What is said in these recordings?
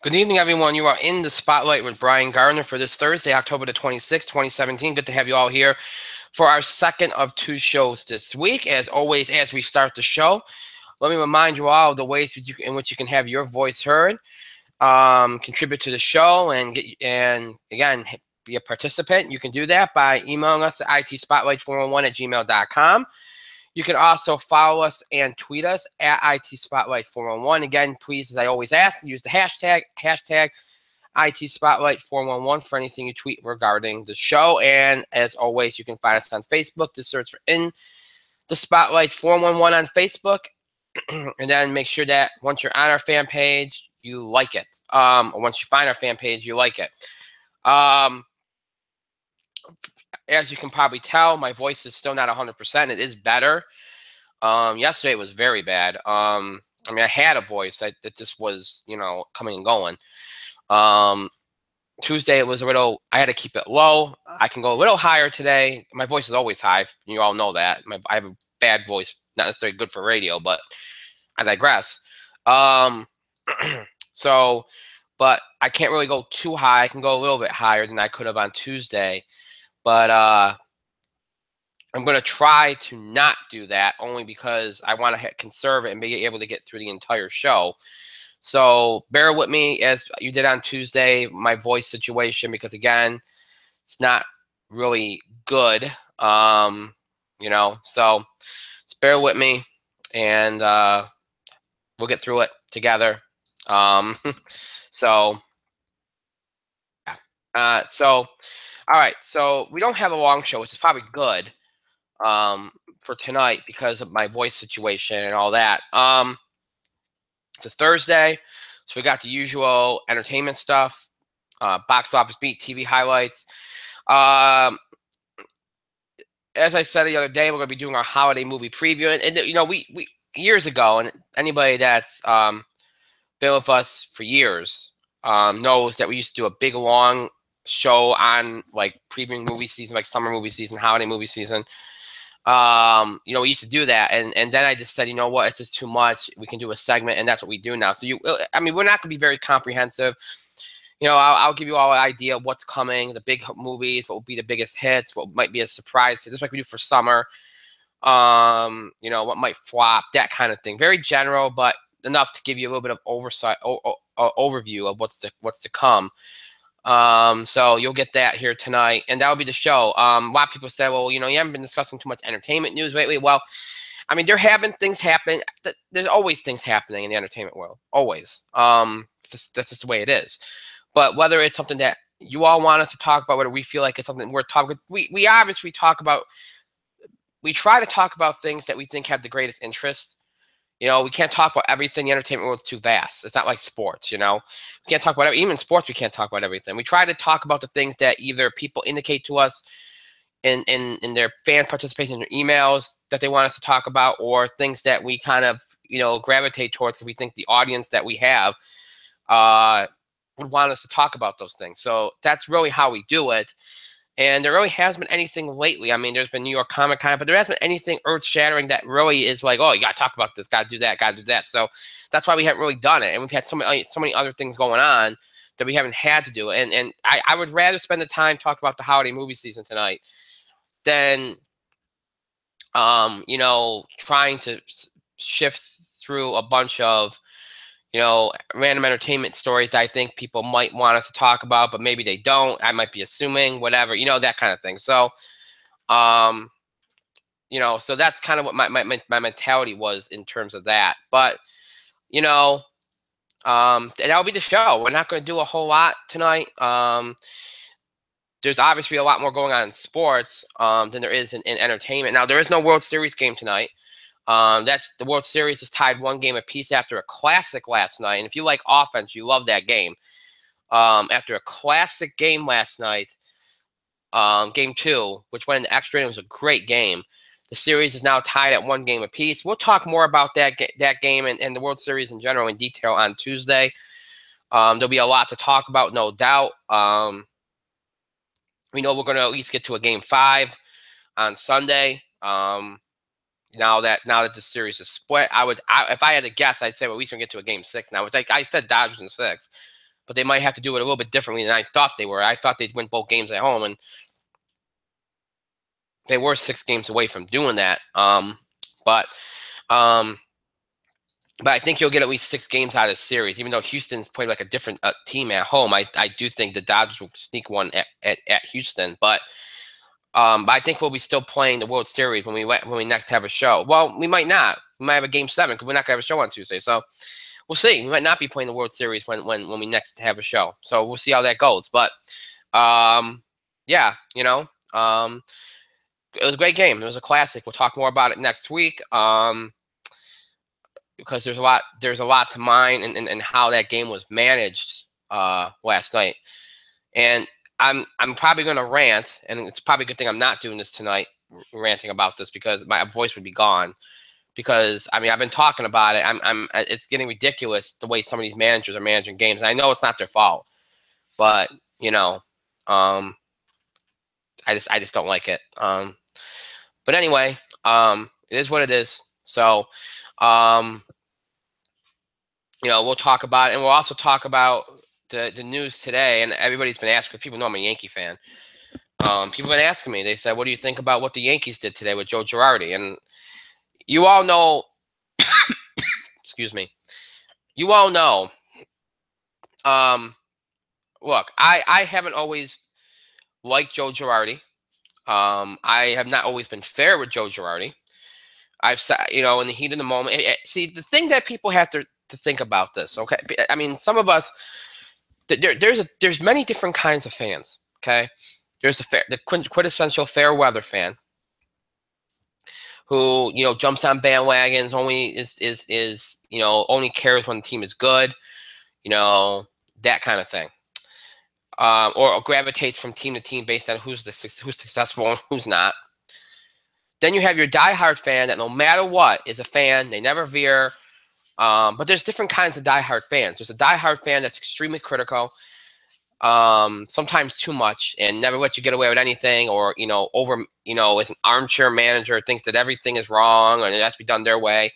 Good evening, everyone. You are in the spotlight with Brian Gardner for this Thursday, October the 26th, 2017. Good to have you all here for our second of two shows this week. As always, as we start the show, let me remind you all of the ways in which you can have your voice heard, contribute to the show, and again, be a participant. You can do that by emailing us at itspotlight411@gmail.com. You can also follow us and tweet us at itspotlight411. Again, please, as I always ask, use the hashtag itspotlight411 for anything you tweet regarding the show. And as always, you can find us on Facebook. Just search for In the Spotlight 411 on Facebook. And then make sure that once you're on our fan page, you like it. Or once you find our fan page, you like it. As you can probably tell, my voice is still not 100%. It is better. Yesterday it was very bad. I had a voice that just was, coming and going. Tuesday it was I had to keep it low. I can go a little higher today. My voice is always high. You all know that. I have a bad voice, not necessarily good for radio, but I digress. But I can't really go too high. I can go a little bit higher than I could have on Tuesday. But I'm going to try to not do that only because I want to conserve it and be able to get through the entire show. So bear with me as you did on Tuesday, my voice situation, because again, it's not really good. So just bear with me and we'll get through it together. All right. So we don't have a long show, which is probably good for tonight because of my voice situation and all that. It's a Thursday, so we got the usual entertainment stuff, box office beat, TV highlights. As I said the other day, we're going to be doing our holiday movie preview. And we years ago, and anybody that's been with us for years knows that we used to do a big, long show on like previewing movie season, like summer movie season, holiday movie season. We used to do that, and then I just said, you know what, it's just too much. We can do a segment, and that's what we do now. So we're not going to be very comprehensive. I'll give you all an idea of what's coming, the big movies, what will be the biggest hits, what might be a surprise. This is like we do for summer. What might flop, that kind of thing. Very general, but enough to give you a little bit of overview of what's to come. So you'll get that here tonight, and that'll be the show. A lot of people say, well, you haven't been discussing too much entertainment news lately. Well, there have been things happen. There's always things happening in the entertainment world. Always. That's just the way it is. But whether it's something that you all want us to talk about, whether we feel like it's something we're talking, we obviously talk about. We try to talk about things that we think have the greatest interest. We can't talk about everything. The entertainment world's too vast. It's not like sports, We can't talk about even sports. We can't talk about everything. We try to talk about the things that either people indicate to us in their fan participation in their emails that they want us to talk about, or things that we kind of, gravitate towards because we think the audience that we have would want us to talk about those things. So that's really how we do it. And there really hasn't been anything lately. There's been New York Comic Con, but there hasn't been anything earth-shattering that really is like, oh, you got to talk about this, got to do that, got to do that. So that's why we haven't really done it. And we've had so many other things going on that we haven't had to do it. And I would rather spend the time talking about the holiday movie season tonight than, trying to shift through a bunch of, random entertainment stories that I think people might want us to talk about, but maybe they don't. I might be assuming, whatever, that kind of thing. So, so that's kind of what my mentality was in terms of that. But, that'll be the show. We're not going to do a whole lot tonight. There's obviously a lot more going on in sports than there is in entertainment. Now, there is no World Series game tonight. That's the World Series is tied one game apiece after a classic last night. And if you like offense, you love that game. After a classic game last night, game 2, which went into extra, and it was a great game. The series is now tied at one game apiece. We'll talk more about that game and the World Series in general in detail on Tuesday. There'll be a lot to talk about, no doubt. We know we're going to at least get to a game 5 on Sunday. Now that the series is split, if I had to guess, I'd say we're at least gonna get to a game 6 now. Which I said Dodgers in 6. but they might have to do it a little bit differently than I thought they were. I thought they'd win both games at home, and they were 6 games away from doing that. But I think you'll get at least 6 games out of the series, even though Houston's played like a different team at home. I do think the Dodgers will sneak one at Houston, but I think we'll be still playing the World Series when we next have a show. Well, we might not. We might have a Game 7 because we're not gonna have a show on Tuesday. So we'll see. We might not be playing the World Series when we next have a show. So we'll see how that goes. But yeah, it was a great game. It was a classic. We'll talk more about it next week. Because there's a lot to mine and how that game was managed last night. And I'm probably going to rant, and it's probably a good thing I'm not doing this tonight, ranting about this, because my voice would be gone. Because I mean, I've been talking about it. It's getting ridiculous the way some of these managers are managing games. And I know it's not their fault, but I just don't like it. But anyway, it is what it is. So, we'll talk about it, and we'll also talk about the news today. And everybody's been asking, because people know I'm a Yankee fan. People have been asking me. They said, "What do you think about what the Yankees did today with Joe Girardi?" And you all know, excuse me, you all know. Look, I haven't always liked Joe Girardi. I have not always been fair with Joe Girardi. I've said, in the heat of the moment. See, the thing that people have to think about this, okay? I mean, some of us, there's many different kinds of fans, okay? There's the quintessential fair weather fan who jumps on bandwagons, only is only cares when the team is good, that kind of thing, or gravitates from team to team based on who's successful and who's not. Then you have your diehard fan that no matter what is a fan. They never veer. But there's different kinds of diehard fans. There's a diehard fan that's extremely critical, sometimes too much, and never lets you get away with anything, or is an armchair manager, thinks that everything is wrong and it has to be done their way.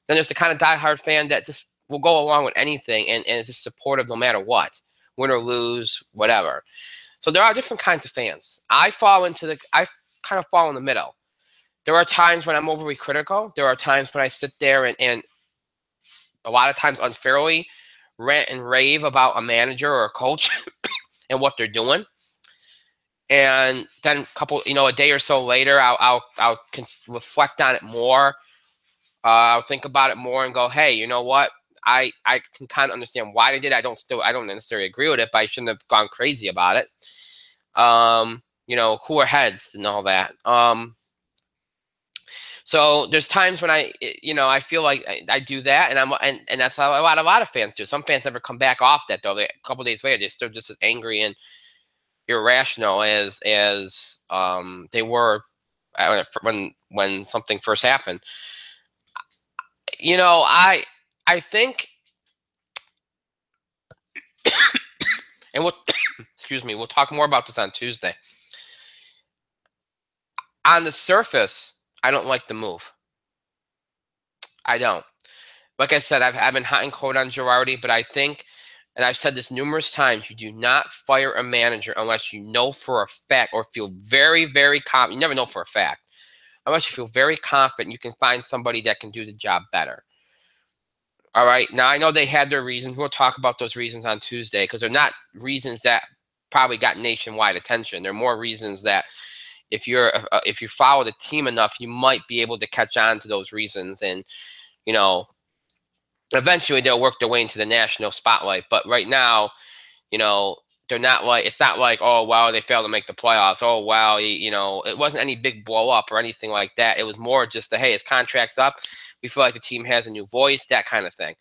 Then there's the kind of diehard fan that just will go along with anything and is just supportive no matter what, win or lose, whatever. So there are different kinds of fans. I kind of fall in the middle. There are times when I'm overly critical. There are times when I sit there and a lot of times unfairly rant and rave about a manager or a coach and what they're doing. And then a day or so later, I'll reflect on it more. I'll think about it more and go, hey, you know what? I can kind of understand why they did it. I don't necessarily agree with it, but I shouldn't have gone crazy about it. Cooler heads and all that. So there's times when I feel like I do that, and that's how a lot of fans do. Some fans never come back off that though. A couple days later, they're still just as angry and irrational as they were when something first happened. I think, and we'll talk more about this on Tuesday. On the surface, I don't like the move. I don't. Like I said, I've been hot and cold on Girardi, but I think, and I've said this numerous times, you do not fire a manager unless you know for a fact or feel very, very confident. You never know for a fact. Unless you feel very confident you can find somebody that can do the job better. All right. Now, I know they had their reasons. We'll talk about those reasons on Tuesday, because they're not reasons that probably got nationwide attention. They're more reasons that if you follow the team enough, you might be able to catch on to those reasons, and eventually they'll work their way into the national spotlight. But right now, they're not like, it's not like, oh wow, they failed to make the playoffs. Oh wow, it wasn't any big blow up or anything like that. It was more just hey, his contract's up. We feel like the team has a new voice, that kind of thing.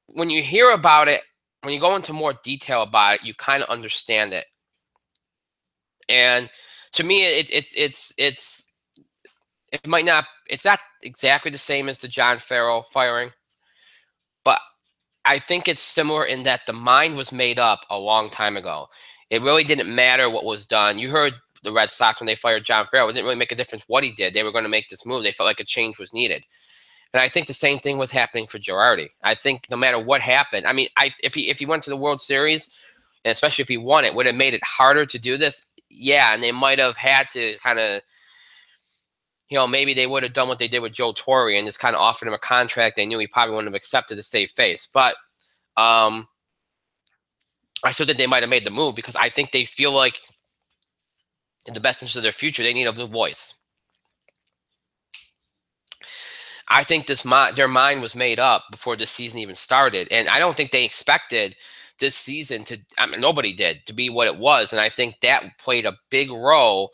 When you hear about it, when you go into more detail about it, you kind of understand it. And to me, it's not exactly the same as the John Farrell firing, but I think it's similar in that the mind was made up a long time ago. It really didn't matter what was done. You heard the Red Sox when they fired John Farrell. It didn't really make a difference what he did. They were going to make this move. They felt like a change was needed. And I think the same thing was happening for Girardi. I think no matter what happened, I mean, if he went to the World Series, and especially if he won it, would have made it harder to do this. Yeah, and they might have had to kind of, maybe they would have done what they did with Joe Torre and just kind of offered him a contract they knew he probably wouldn't have accepted to save face. But I still think they might have made the move because I think they feel like in the best interest of their future, they need a new voice. I think their mind was made up before this season even started, and I don't think they expected this season to. I mean, nobody did, to be what it was, and I think that played a big role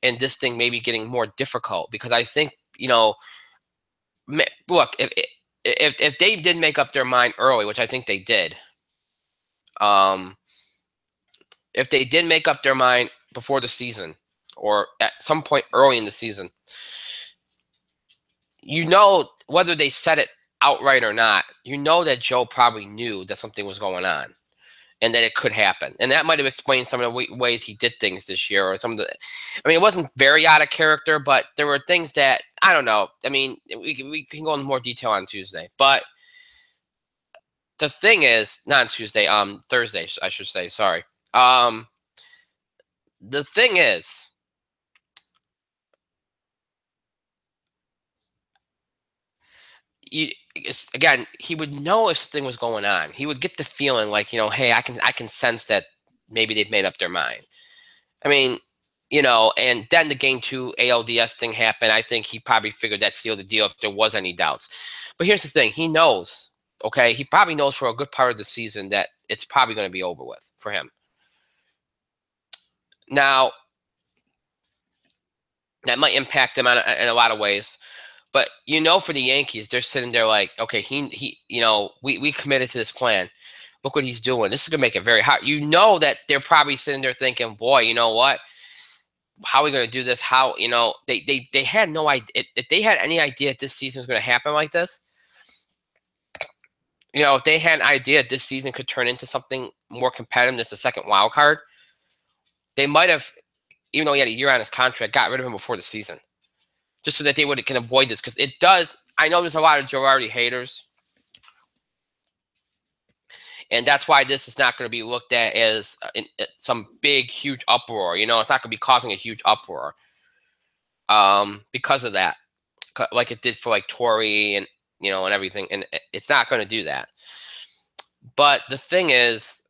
in this thing maybe getting more difficult because I think look, if they did make up their mind early, which I think they did, if they did make up their mind before the season or at some point early in the season, whether they said it outright or not, that Joe probably knew that something was going on and that it could happen. And that might have explained some of the ways he did things this year or some of the, I mean, it wasn't very out of character, but there were things that, I don't know. I mean, we can go into more detail on Tuesday, but the thing is, not on Tuesday, Thursday, I should say, sorry. The thing is, again, he would know if something was going on. He would get the feeling like, hey, I can sense that maybe they've made up their mind. I mean, and then the game 2 ALDS thing happened. I think he probably figured that sealed the deal if there was any doubts. But here's the thing. He knows, okay? He probably knows for a good part of the season that it's probably going to be over with for him. Now, that might impact him in a lot of ways. But for the Yankees, they're sitting there like, okay, we committed to this plan. Look what he's doing. This is gonna make it very hard. That they're probably sitting there thinking, boy, you know what? How are we gonna do this? How they had no idea if they had any idea this season was gonna happen like this. If they had an idea this season could turn into something more competitive than the second wild card, they might have, even though he had a year on his contract, got rid of him before the season. Just so that they can avoid this, because it does. I know there's a lot of Girardi haters, and that's why this is not going to be looked at as some big, huge uproar. It's not going to be causing a huge uproar because of that, like it did for like Torre and and everything. And it's not going to do that. But the thing is,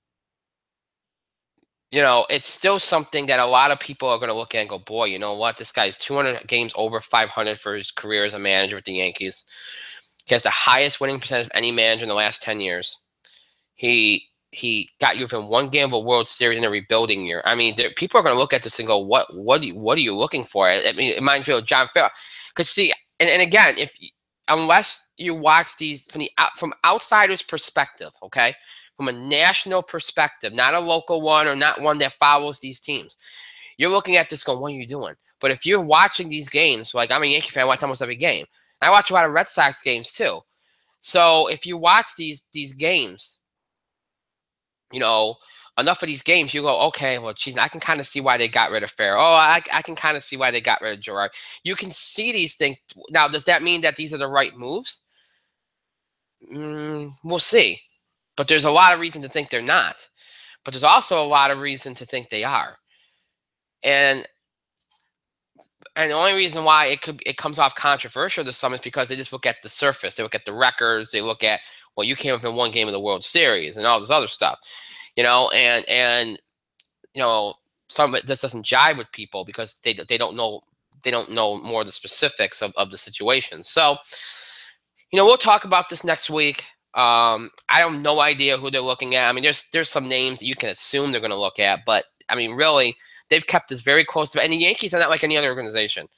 it's still something that a lot of people are going to look at and go, boy, you know what? This guy's 200 games over 500 for his career as a manager with the Yankees. He has the highest winning percentage of any manager in the last 10 years. He got you within one game of a World Series in a rebuilding year. I mean, people are going to look at this and go, what are you looking for? I mean, it reminds me of John Farrell. Because see, and again, unless you watch these from outsiders' perspective, okay? From a national perspective, not a local one or not one that follows these teams. You're looking at this going, what are you doing? But if you're watching these games, like I'm a Yankee fan, I watch almost every game. I watch a lot of Red Sox games too. So if you watch these games, enough of these games, you go, okay, well, geez, I can kind of see why they got rid of Farrell. Oh, I can kind of see why they got rid of Girardi. You can see these things. Now, does that mean that these are the right moves? We'll see. But there's a lot of reason to think they're not. But there's also a lot of reason to think they are. And the only reason why it comes off controversial to some is because they just look at the surface. They look at the records. They look at, well, you came up in one game of the World Series and all this other stuff. And some of it just doesn't jive with people because they don't know more of the specifics of the situation. So, we'll talk about this next week. I have no idea who they're looking at. I mean, there's some names that you can assume they're going to look at, but I mean, really, they've kept this very close to. And the Yankees are not like any other organization.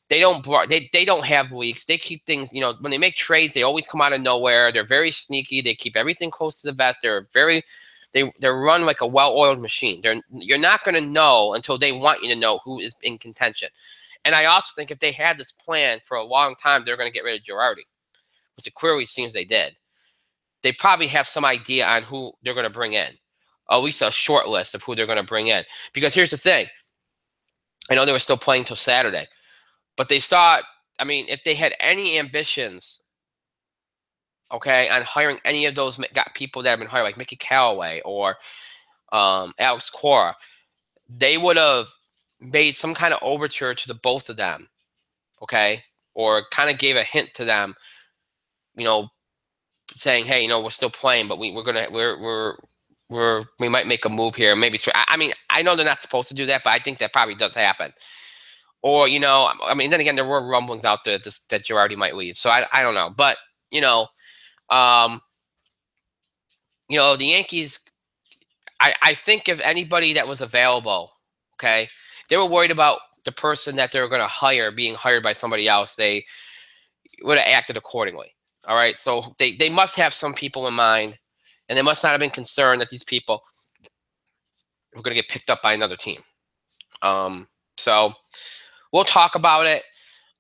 They don't have leaks. They keep things. When they make trades, they always come out of nowhere. They're very sneaky. They keep everything close to the vest. They're run like a well-oiled machine. You're not going to know until they want you to know who is in contention. And I also think if they had this plan for a long time, they're going to get rid of Girardi, which it clearly seems they did. They probably have some idea on who they're going to bring in, or at least a short list of who they're going to bring in. Because here's the thing. I know they were still playing till Saturday, but they thought, I mean, if they had any ambitions okay, on hiring any of those got people that have been hired, like Mickey Callaway or Alex Cora, they would have made some kind of overture to the both of them, okay, or kind of gave a hint to them, you know, saying, hey, we're still playing, but we might make a move here. Maybe I mean, I know they're not supposed to do that, but I think that probably does happen. Or I mean, then again, there were rumblings out there that Girardi might leave, so I don't know, but um, the Yankees. I think if anybody that was available, okay, they were worried about the person that they were going to hire being hired by somebody else, they would have acted accordingly. All right, so they must have some people in mind, and they must not have been concerned that these people were going to get picked up by another team. So we'll talk about it.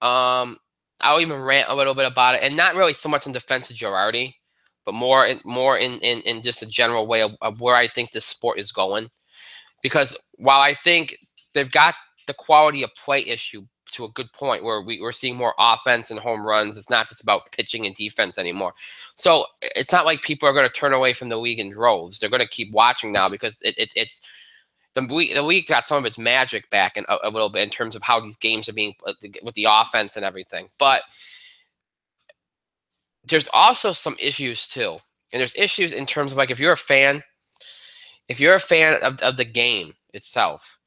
I'll even rant a little bit about it, and not really so much in defense of Girardi, but more in just a general way of where I think this sport is going. Because while I think they've got the quality of play issue to a good point where we're seeing more offense and home runs, it's not just about pitching and defense anymore. So it's not like people are going to turn away from the league in droves. They're going to keep watching now because it's the league got some of its magic back in a little bit in terms of how these games are being with the offense and everything. But there's also some issues too. And there's issues in terms of, like, if you're a fan of the game itself,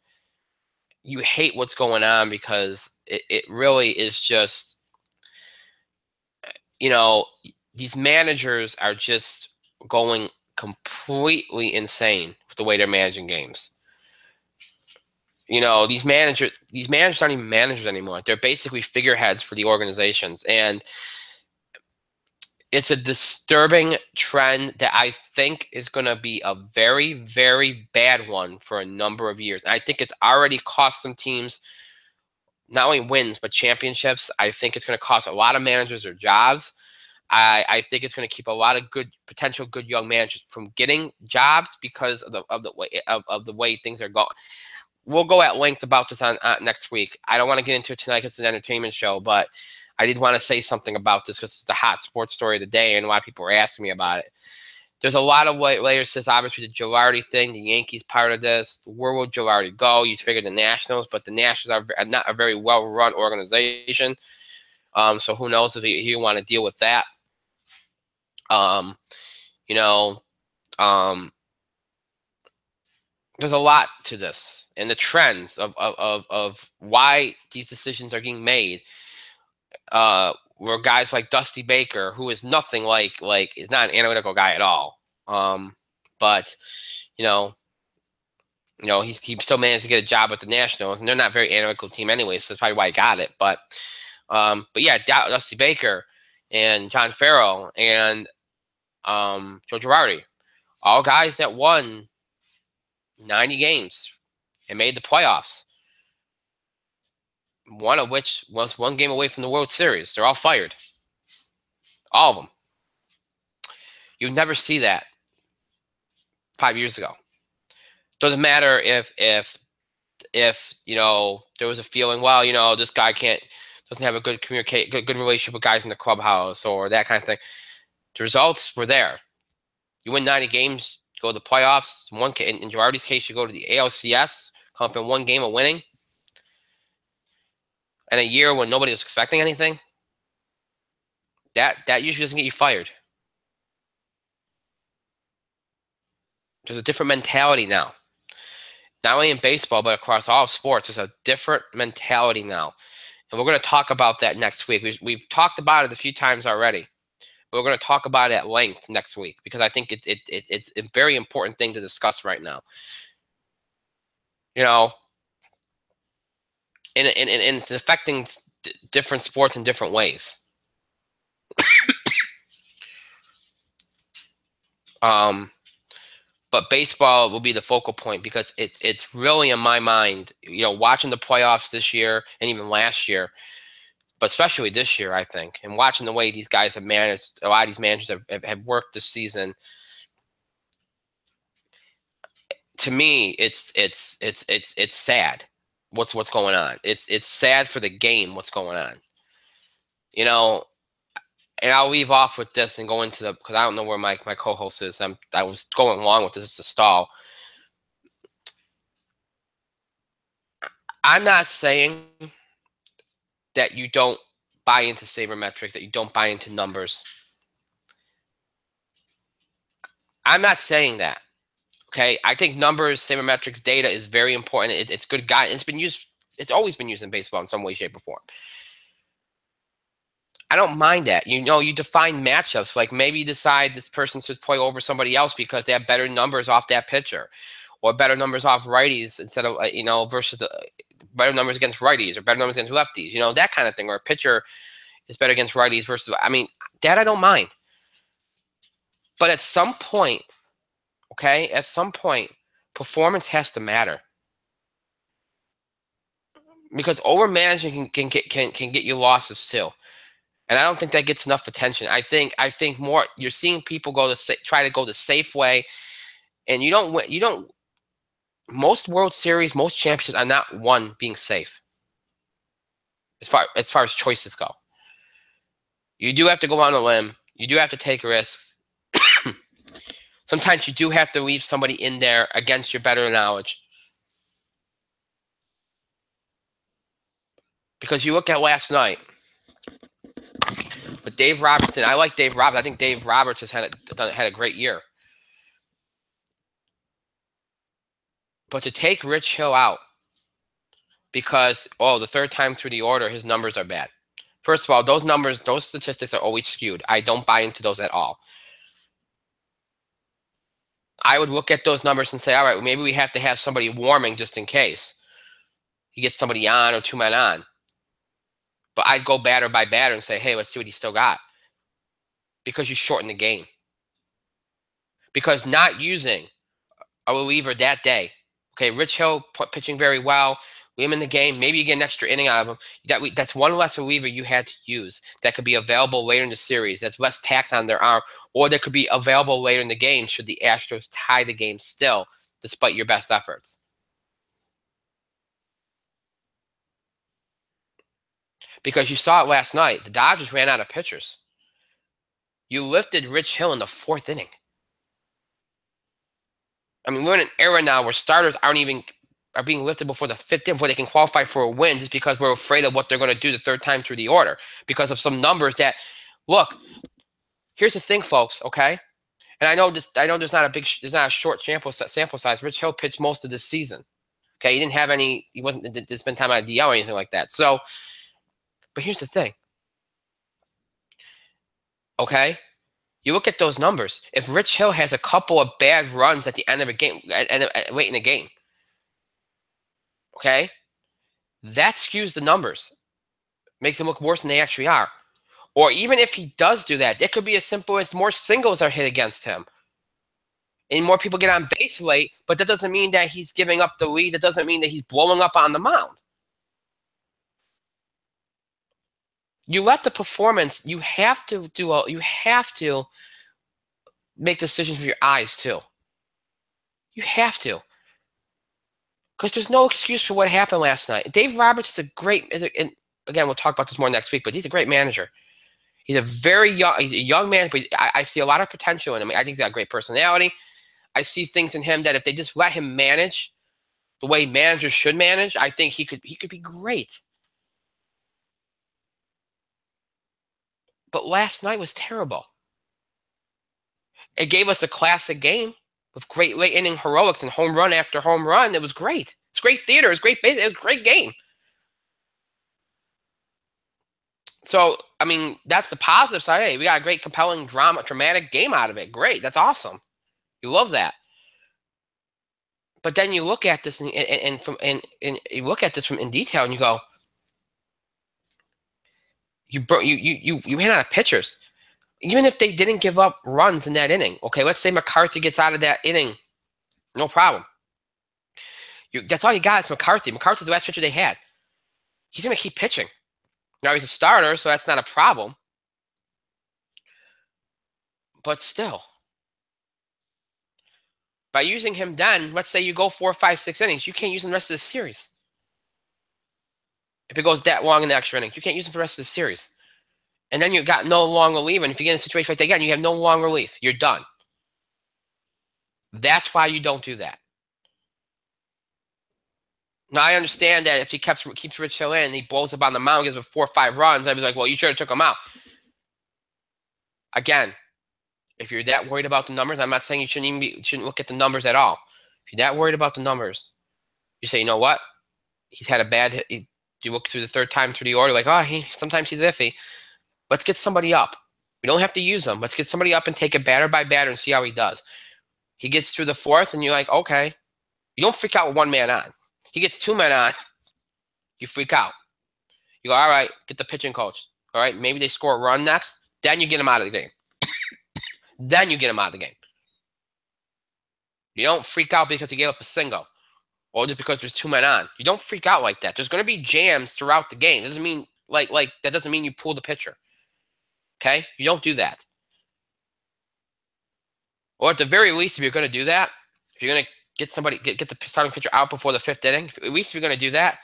you hate what's going on because it really is just, these managers are just going completely insane with the way they're managing games. These managers aren't even managers anymore. They're basically figureheads for the organizations. And it's a disturbing trend that I think is going to be a very, very bad one for a number of years. And I think it's already cost some teams not only wins, but championships. I think it's going to cost a lot of managers their jobs. I think it's going to keep a lot of potential good young managers from getting jobs because of the way things are going. We'll go at length about this on next week. I don't want to get into it tonight because it's an entertainment show, but I did want to say something about this because it's the hot sports story of the day, and a lot of people are asking me about it. There's a lot of layers to this. Obviously, the Girardi thing, the Yankees part of this. Where will Girardi go? You figure the Nationals, but the Nationals are not a very well-run organization. So who knows if he want to deal with that. There's a lot to this, and the trends of why these decisions are being made. Where guys like Dusty Baker, who is nothing like is not an analytical guy at all. But he still managed to get a job with the Nationals, and they're not a very analytical team anyway, so that's probably why he got it. But yeah, Dusty Baker and John Farrell and Joe Girardi, all guys that won 90 games and made the playoffs. One of which was one game away from the World Series. They're all fired. All of them. You'd never see that 5 years ago. Doesn't matter if there was a feeling, well, this guy doesn't have a good good relationship with guys in the clubhouse or that kind of thing. The results were there. You win 90 games, go to the playoffs. In Girardi's case, you go to the ALCS, come from one game of winning. And a year when nobody was expecting anything, that usually doesn't get you fired. There's a different mentality now. Not only in baseball, but across all of sports, there's a different mentality now. And we're going to talk about that next week. We've talked about it a few times already. But we're going to talk about it at length next week because I think it's a very important thing to discuss right now. And it's affecting different sports in different ways. But baseball will be the focal point because it's really, in my mind, watching the playoffs this year and even last year, but especially this year, I think, and watching the way these guys have managed, a lot of these managers have worked this season. To me, it's sad. What's going on? It's sad for the game. What's going on? And I'll leave off with this and go into the, because I don't know where my co-host is. I was going along with this to stall. I'm not saying that you don't buy into sabermetrics, that you don't buy into numbers. I'm not saying that. Okay, I think numbers, sabermetrics, data is very important. It's good guide. It's been used. It's always been used in baseball in some way, shape, or form. I don't mind that. You know, you define matchups. Like maybe you decide this person should play over somebody else because they have better numbers off that pitcher, or better numbers off righties instead of versus better numbers against righties or better numbers against lefties. You know, that kind of thing. Or a pitcher is better against righties versus. I mean, that I don't mind. But at some point, okay, at some point, performance has to matter. Because over managing can get you losses too, and I don't think that gets enough attention. I think more you're seeing people try to go the safe way, and you don't win. You don't. Most World Series, most championships are not won being safe. As far as choices go, you do have to go on a limb. You do have to take risks. Sometimes you do have to leave somebody in there against your better knowledge. Because you look at last night, but Dave Robertson, I like Dave Roberts. I think Dave Roberts has had a great year. But to take Rich Hill out because, the third time through the order, his numbers are bad. First of all, those statistics are always skewed. I don't buy into those at all. I would look at those numbers and say, all right, well, maybe we have to have somebody warming just in case. He gets somebody on or two men on. But I'd go batter by batter and say, hey, let's see what he's still got. Because you shorten the game. Because not using a reliever that day. Okay, Rich Hill pitching very well. Leave him in the game. Maybe you get an extra inning out of him. That's one less reliever you had to use that could be available later in the series. That's less tax on their arm. Or that could be available later in the game should the Astros tie the game still, despite your best efforts. Because you saw it last night. The Dodgers ran out of pitchers. You lifted Rich Hill in the fourth inning. I mean, we're in an era now where starters are being lifted before the fifth inning before they can qualify for a win just because we're afraid of what they're going to do the third time through the order because of some numbers that, look, here's the thing, folks, okay? And I know there's not a short sample size. Rich Hill pitched most of this season. Okay, didn't spend time on a DL or anything like that. So, but here's the thing. Okay? You look at those numbers. If Rich Hill has a couple of bad runs at the end of a game, late in the game, okay, that skews the numbers, makes them look worse than they actually are. Or even if he does do that, it could be as simple as more singles are hit against him. And more people get on base late, but that doesn't mean that he's giving up the lead. That doesn't mean that he's blowing up on the mound. You let the performance, you have to make decisions with your eyes too. You have to. Because there's no excuse for what happened last night. Dave Roberts is and again, we'll talk about this more next week, but he's a great manager. He's a young man, but I see a lot of potential in him. I think he's got a great personality. I see things in him that if they just let him manage the way managers should manage, I think he could be great. But last night was terrible. It gave us a classic game with great late inning heroics and home run after home run. It was great. It's great theater. It's great base. It was a great game. So, I mean, that's the positive side. Hey, we got a great, compelling, dramatic game out of it. Great. That's awesome. You love that. But then you look at this and you look at this in detail and you go, you ran out of pitchers. Even if they didn't give up runs in that inning, okay, let's say McCarthy gets out of that inning, no problem. That's all you got is McCarthy. McCarthy's the last pitcher they had. He's going to keep pitching. Now, he's a starter, so that's not a problem. But still, by using him then, let's say you go 4, 5, 6 innings, you can't use him the rest of the series. If it goes that long in the extra innings, you can't use him for the rest of the series. And then you got no long relief. And if you get in a situation like that again, you have no long relief. You're done. That's why you don't do that. Now, I understand that if he keeps Rich Hill in and he blows up on the mound, gives him 4 or 5 runs, I'd be like, well, you should have took him out. Again, if you're that worried about the numbers, I'm not saying you shouldn't look at the numbers at all. If you're that worried about the numbers, you say, you know what? He's had a bad hit. You look through the third time through the order, like, oh, sometimes he's iffy. Let's get somebody up. We don't have to use him. Let's get somebody up and take it batter by batter and see how he does. He gets through the fourth, and you're like, okay. You don't freak out with 1 man on. He gets 2 men on. You freak out. You go, all right, get the pitching coach. All right, maybe they score a run next. Then you get him out of the game. Then you get him out of the game. You don't freak out because he gave up a single or just because there's 2 men on. You don't freak out like that. There's going to be jams throughout the game. It doesn't mean like that doesn't mean you pull the pitcher. Okay? You don't do that. Or at the very least, if you're going to do that, if you're going to get the starting pitcher out before the 5th inning, at least if you're going to do that,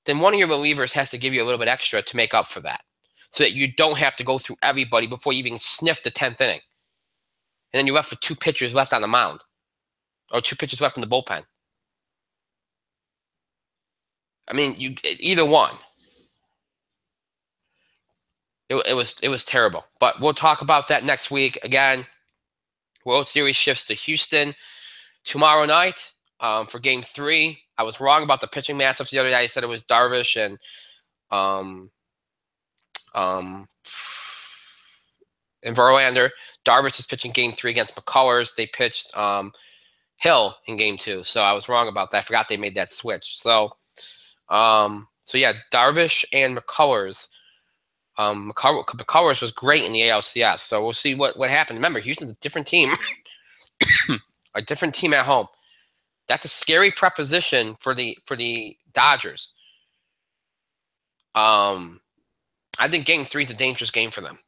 then one of your relievers has to give you a little bit extra to make up for that, so that you don't have to go through everybody before you even sniff the 10th inning. And then you're left with 2 pitchers left on the mound, or 2 pitchers left in the bullpen. I mean, either one. It was terrible. But we'll talk about that next week. Again, World Series shifts to Houston tomorrow night for Game 3. I was wrong about the pitching matchups the other day. I said it was Darvish and Verlander. Darvish is pitching Game 3 against McCullers. They pitched Hill in Game 2, so I was wrong about that. I forgot they made that switch. So yeah, Darvish and McCullers. McCullers was great in the ALCS, so we'll see what happened. Remember, Houston's a different team, a different team at home. That's a scary proposition for the Dodgers. I think Game 3 is a dangerous game for them.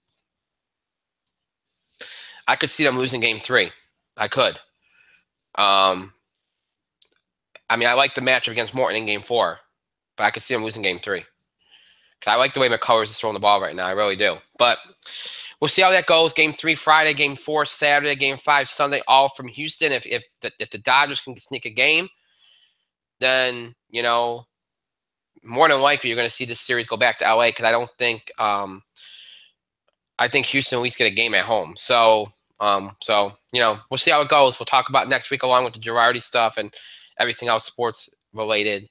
I could see them losing Game 3. I could. I mean, I like the matchup against Morton in Game 4, but I could see them losing Game 3. I like the way McCullers is throwing the ball right now. I really do. But we'll see how that goes. Game 3 Friday, Game 4 Saturday, Game 5 Sunday, all from Houston. If the Dodgers can sneak a game, then, you know, more than likely you're going to see this series go back to LA, because I don't think I think Houston at least get a game at home. So you know, we'll see how it goes. We'll talk about next week along with the Girardi stuff and everything else sports related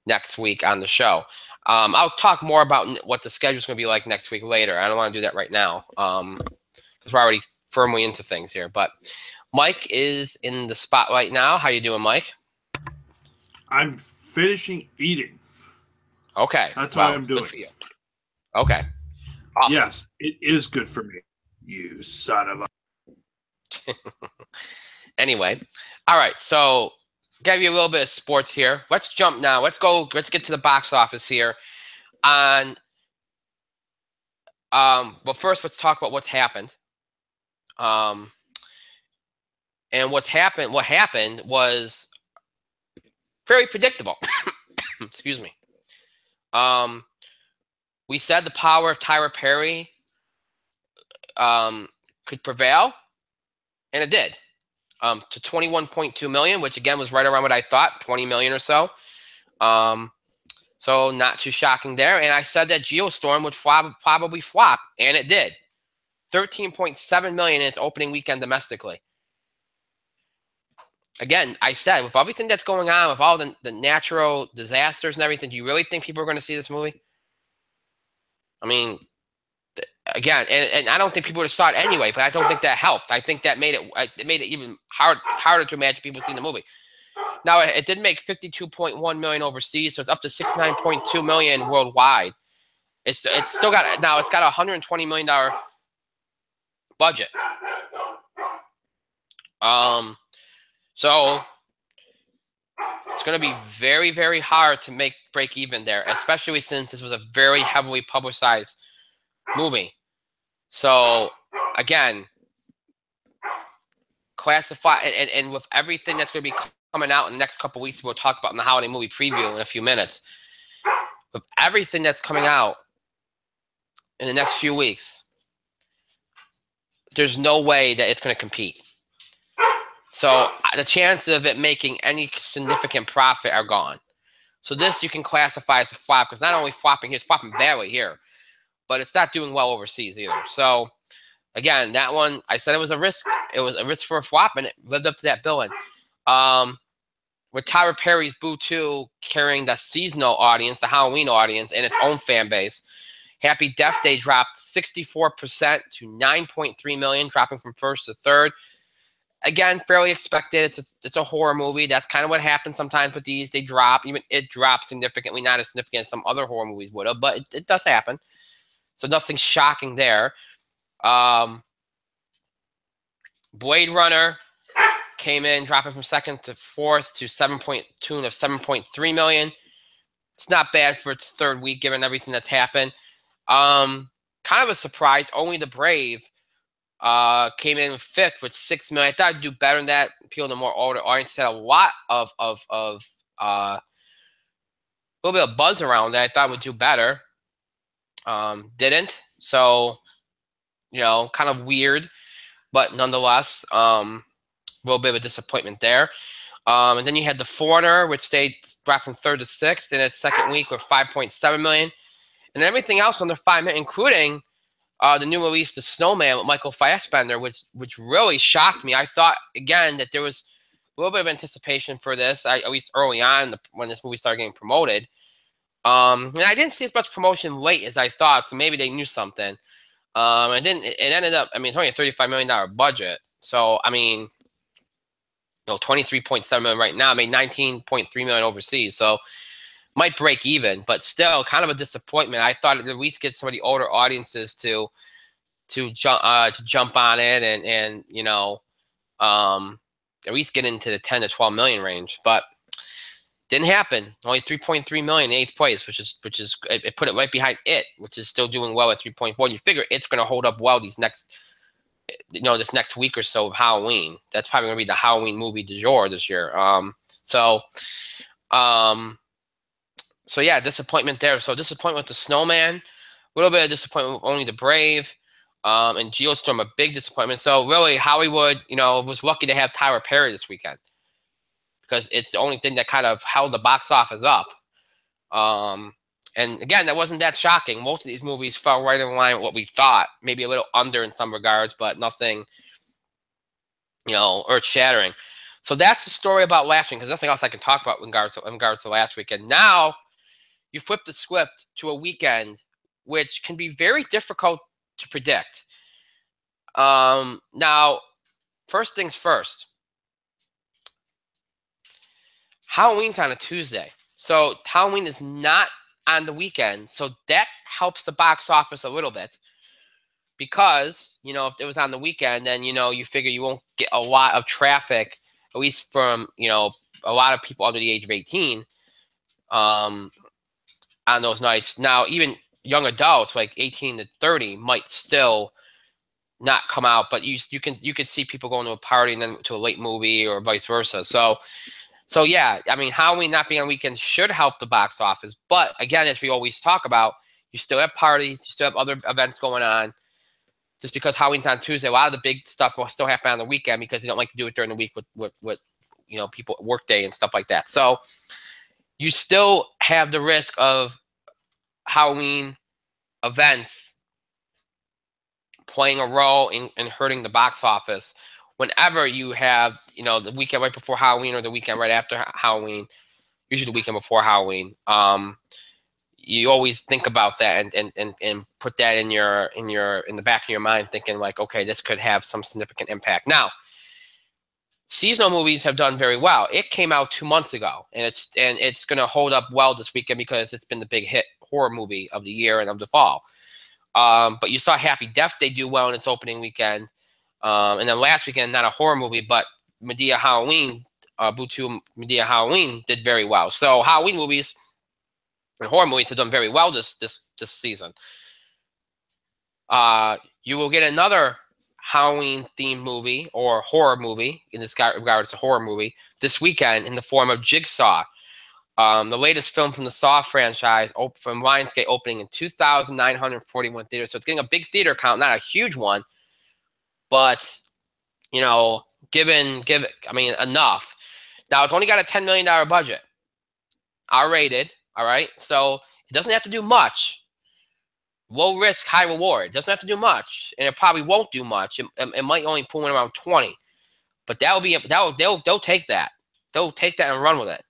next week on the show. I'll talk more about what the schedule is going to be like next week later. I don't want to do that right now because we're already firmly into things here. But Mike is in the spotlight now. How you doing, Mike? I'm finishing eating. Okay. That's what I'm doing. Good for you. Okay. Awesome. Yes, it is good for me. You son of a... Anyway. All right. So give you a little bit of sports here. Let's jump now. Let's get to the box office here. But first, let's talk about what's happened. And what happened was very predictable. Excuse me. We said the power of Tyler Perry could prevail, and it did. To 21.2 million, which again was right around what I thought, 20 million or so. So not too shocking there. And I said that Geostorm would probably flop, and it did. 13.7 million in its opening weekend domestically. Again, I said, with everything that's going on, with all the natural disasters and everything, do you really think people are going to see this movie? I mean, again, and I don't think people would have saw it anyway, but I don't think that helped. I think that made it even harder to imagine people seeing the movie. Now, it did make 52.1 million overseas, so it's up to 69.2 million worldwide. It's still got a $120 million budget. So it's going to be very, very hard to break even there, especially since this was a very heavily publicized movie. So again, classify and with everything that's going to be coming out in the next couple of weeks, we'll talk about in the holiday movie preview in a few minutes. With everything that's coming out, in the next few weeks, there's no way that it's going to compete. So the chances of it making any significant profit are gone. So this you can classify as a flop because not only flopping here, it's flopping badly here, but it's not doing well overseas either. So again, that one, I said it was a risk. It was a risk for a flop, and it lived up to that billing. With Tyler Perry's Boo 2 carrying the seasonal audience, the Halloween audience, and its own fan base, Happy Death Day dropped 64% to 9.3 million, dropping from first to third. Again, fairly expected. It's a horror movie. That's kind of what happens sometimes with these. They drop. Even it drops significantly, not as significant as some other horror movies would have, but it does happen. So nothing shocking there. Blade Runner came in, dropping from second to fourth to 7.3 million. It's not bad for its third week, given everything that's happened. Kind of a surprise. Only the Brave came in fifth with 6 million. I thought I'd do better than that. Appeal to more older audience. Had a lot of a little bit of buzz around that. I thought would do better. Didn't. So, kind of weird, but nonetheless, a little bit of a disappointment there. And then you had The Foreigner, which dropped from third to sixth in its second week with 5.7 million. And everything else under 5 million, including the new release, The Snowman with Michael Fassbender, which really shocked me. I thought, again, that there was a little bit of anticipation for this, at least early on when this movie started getting promoted. And I didn't see as much promotion late as I thought, so maybe they knew something. And then it ended up, it's only a $35 million budget. So, 23.7 million right now, made 19.3 million overseas. So might break even, but still kind of a disappointment. I thought at least get some of the older audiences to jump on it and at least get into the 10 to 12 million range, but didn't happen. Only 3.3 million in eighth place, which is it put it right behind It, which is still doing well at 3.1. You figure It's going to hold up well this next week or so of Halloween. That's probably going to be the Halloween movie du jour this year. So yeah, disappointment there. So disappointment with The Snowman, a little bit of disappointment with Only the Brave, and Geostorm, a big disappointment. So really, Hollywood, was lucky to have Tyler Perry this weekend because it's the only thing that kind of held the box office up. And again, that wasn't that shocking. Most of these movies fell right in line with what we thought, maybe a little under in some regards, but nothing, earth-shattering. So that's the story about last week, because nothing else I can talk about in regards to last weekend. Now, you flip the script to a weekend, which can be very difficult to predict. Now, first things first. Halloween's on a Tuesday. So Halloween is not on the weekend. So that helps the box office a little bit. Because, if it was on the weekend, then, you figure you won't get a lot of traffic, at least from, a lot of people under the age of 18 on those nights. Now, even young adults, like 18 to 30, might still not come out, but you could see people going to a party and then to a late movie or vice versa. So yeah, Halloween not being on weekends should help the box office. But again, as we always talk about, you still have parties, you still have other events going on. Just because Halloween's on Tuesday, a lot of the big stuff will still happen on the weekend because they don't like to do it during the week with people at work day and stuff like that. So you still have the risk of Halloween events playing a role in hurting the box office whenever you have, the weekend right before Halloween or the weekend right after Halloween, usually the weekend before Halloween. You always think about that and put that in the back of your mind, thinking like, okay, this could have some significant impact. Now, seasonal movies have done very well. It came out 2 months ago, and it's going to hold up well this weekend because it's been the big hit horror movie of the year and of the fall. But you saw Happy Death Day do well in its opening weekend. And then last weekend, not a horror movie, but Madea Halloween, Boo 2 Madea Halloween did very well. So Halloween movies and horror movies have done very well this season. You will get another Halloween-themed movie or horror movie, in this regard, it's a horror movie, this weekend in the form of Jigsaw. The latest film from the Saw franchise from Lionsgate opening in 2,941 theaters. So it's getting a big theater count, not a huge one, but, you know, enough. Now, it's only got a $10 million budget. R-rated, all right? So it doesn't have to do much. Low risk, high reward. It doesn't have to do much, and it probably won't do much. It might only pull in around 20, but they'll take that. They'll take that and run with it.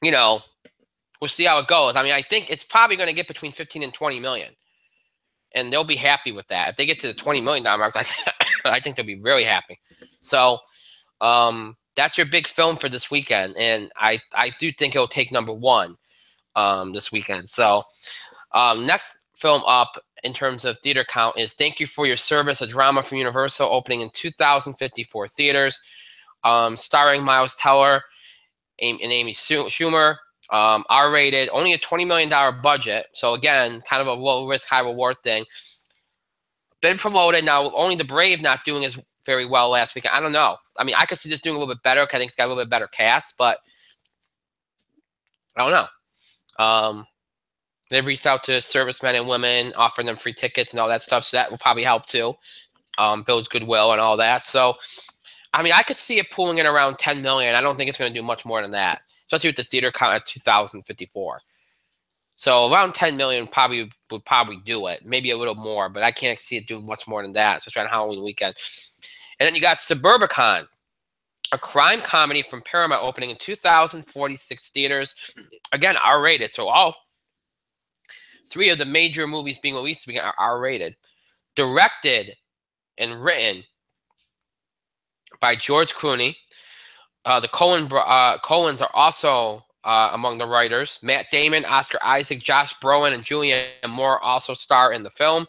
You know, we'll see how it goes. I mean, I think it's probably going to get between 15 and 20 million, and they'll be happy with that. If they get to the $20 million mark, I think they'll be really happy. So, that's your big film for this weekend, and I do think it'll take number one this weekend. So, next film up in terms of theater count is Thank You for Your Service, a drama from Universal, opening in 2,054 theaters, starring Miles Teller and Amy Schumer. R-rated, only a $20 million budget. So again, kind of a low risk, high reward thing. Been promoted now. Only The Brave not doing as very well last week. I don't know. I mean, I could see this doing a little bit better because I think it's got a little bit better cast, but I don't know. They've reached out to servicemen and women, offering them free tickets and all that stuff, so that will probably help too. Builds goodwill and all that. So, I mean, I could see it pulling in around 10 million. I don't think it's going to do much more than that, especially with the theater count at 2,054. So around 10 million would probably do it. Maybe a little more, but I can't see it doing much more than that, especially on Halloween weekend. And then you got Suburbicon, a crime comedy from Paramount, opening in 2,046 theaters. Again, R-rated. So all three of the major movies being released this weekend are R-rated. Directed and written by George Clooney. The Coens are also among the writers. Matt Damon, Oscar Isaac, Josh Brolin, and Julianne Moore also star in the film.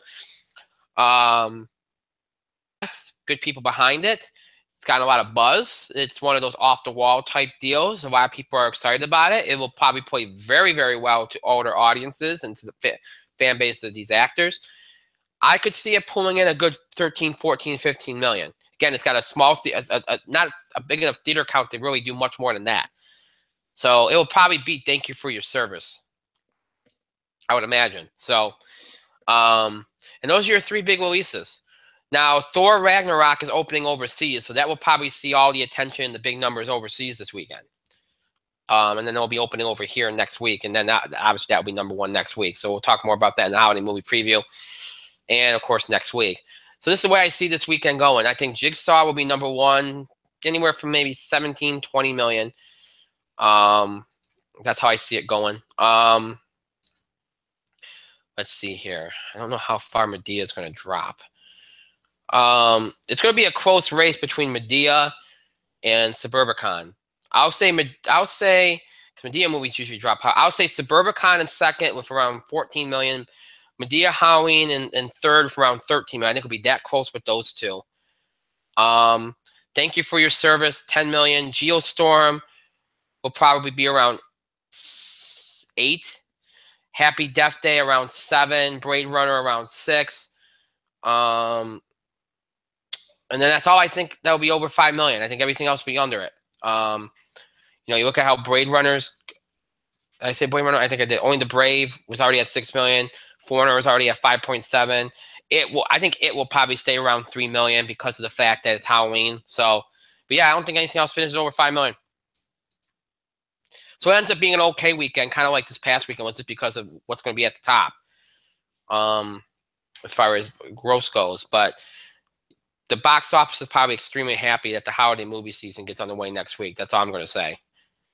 Good people behind it. It's got a lot of buzz. It's one of those off-the-wall type deals. A lot of people are excited about it. It will probably play very, very well to older audiences and to the fan base of these actors. I could see it pulling in a good 13, 14, 15 million. Again, it's got a small, not a big enough theater count to really do much more than that. So it will probably beat Thank You for Your Service, I would imagine. So, and those are your three big releases. Now, Thor Ragnarok is opening overseas, so that will probably see all the attention, the big numbers overseas this weekend. And then they'll be opening over here next week, and then obviously that will be number one next week. So we'll talk more about that in the holiday movie preview, and of course next week. So this is the way I see this weekend going. I think Jigsaw will be number one, anywhere from maybe 17, 20 million. That's how I see it going. Let's see here. I don't know how far Medea is going to drop. It's going to be a close race between Medea and Suburbicon. I'll say Medea movies usually drop. I'll say Suburbicon in second with around 14 million. Medea Halloween in third with around 13 million. I think it'll be that close with those two. Thank You for Your Service, 10 million. Geostorm will probably be around 8. Happy Death Day around 7. Blade Runner around 6. And then that's all I think that will be over 5 million. I think everything else will be under it. You know, you look at how Blade Runners, I say Blade Runner, I think I did. Only The Brave was already at 6 million. Foreigner was already at 5.7. I think it will probably stay around 3 million because of the fact that it's Halloween. So, but yeah, I don't think anything else finishes over 5 million. So it ends up being an okay weekend, kind of like this past weekend was just because of what's going to be at the top, as far as gross goes. But the box office is probably extremely happy that the holiday movie season gets underway next week. That's all I'm going to say,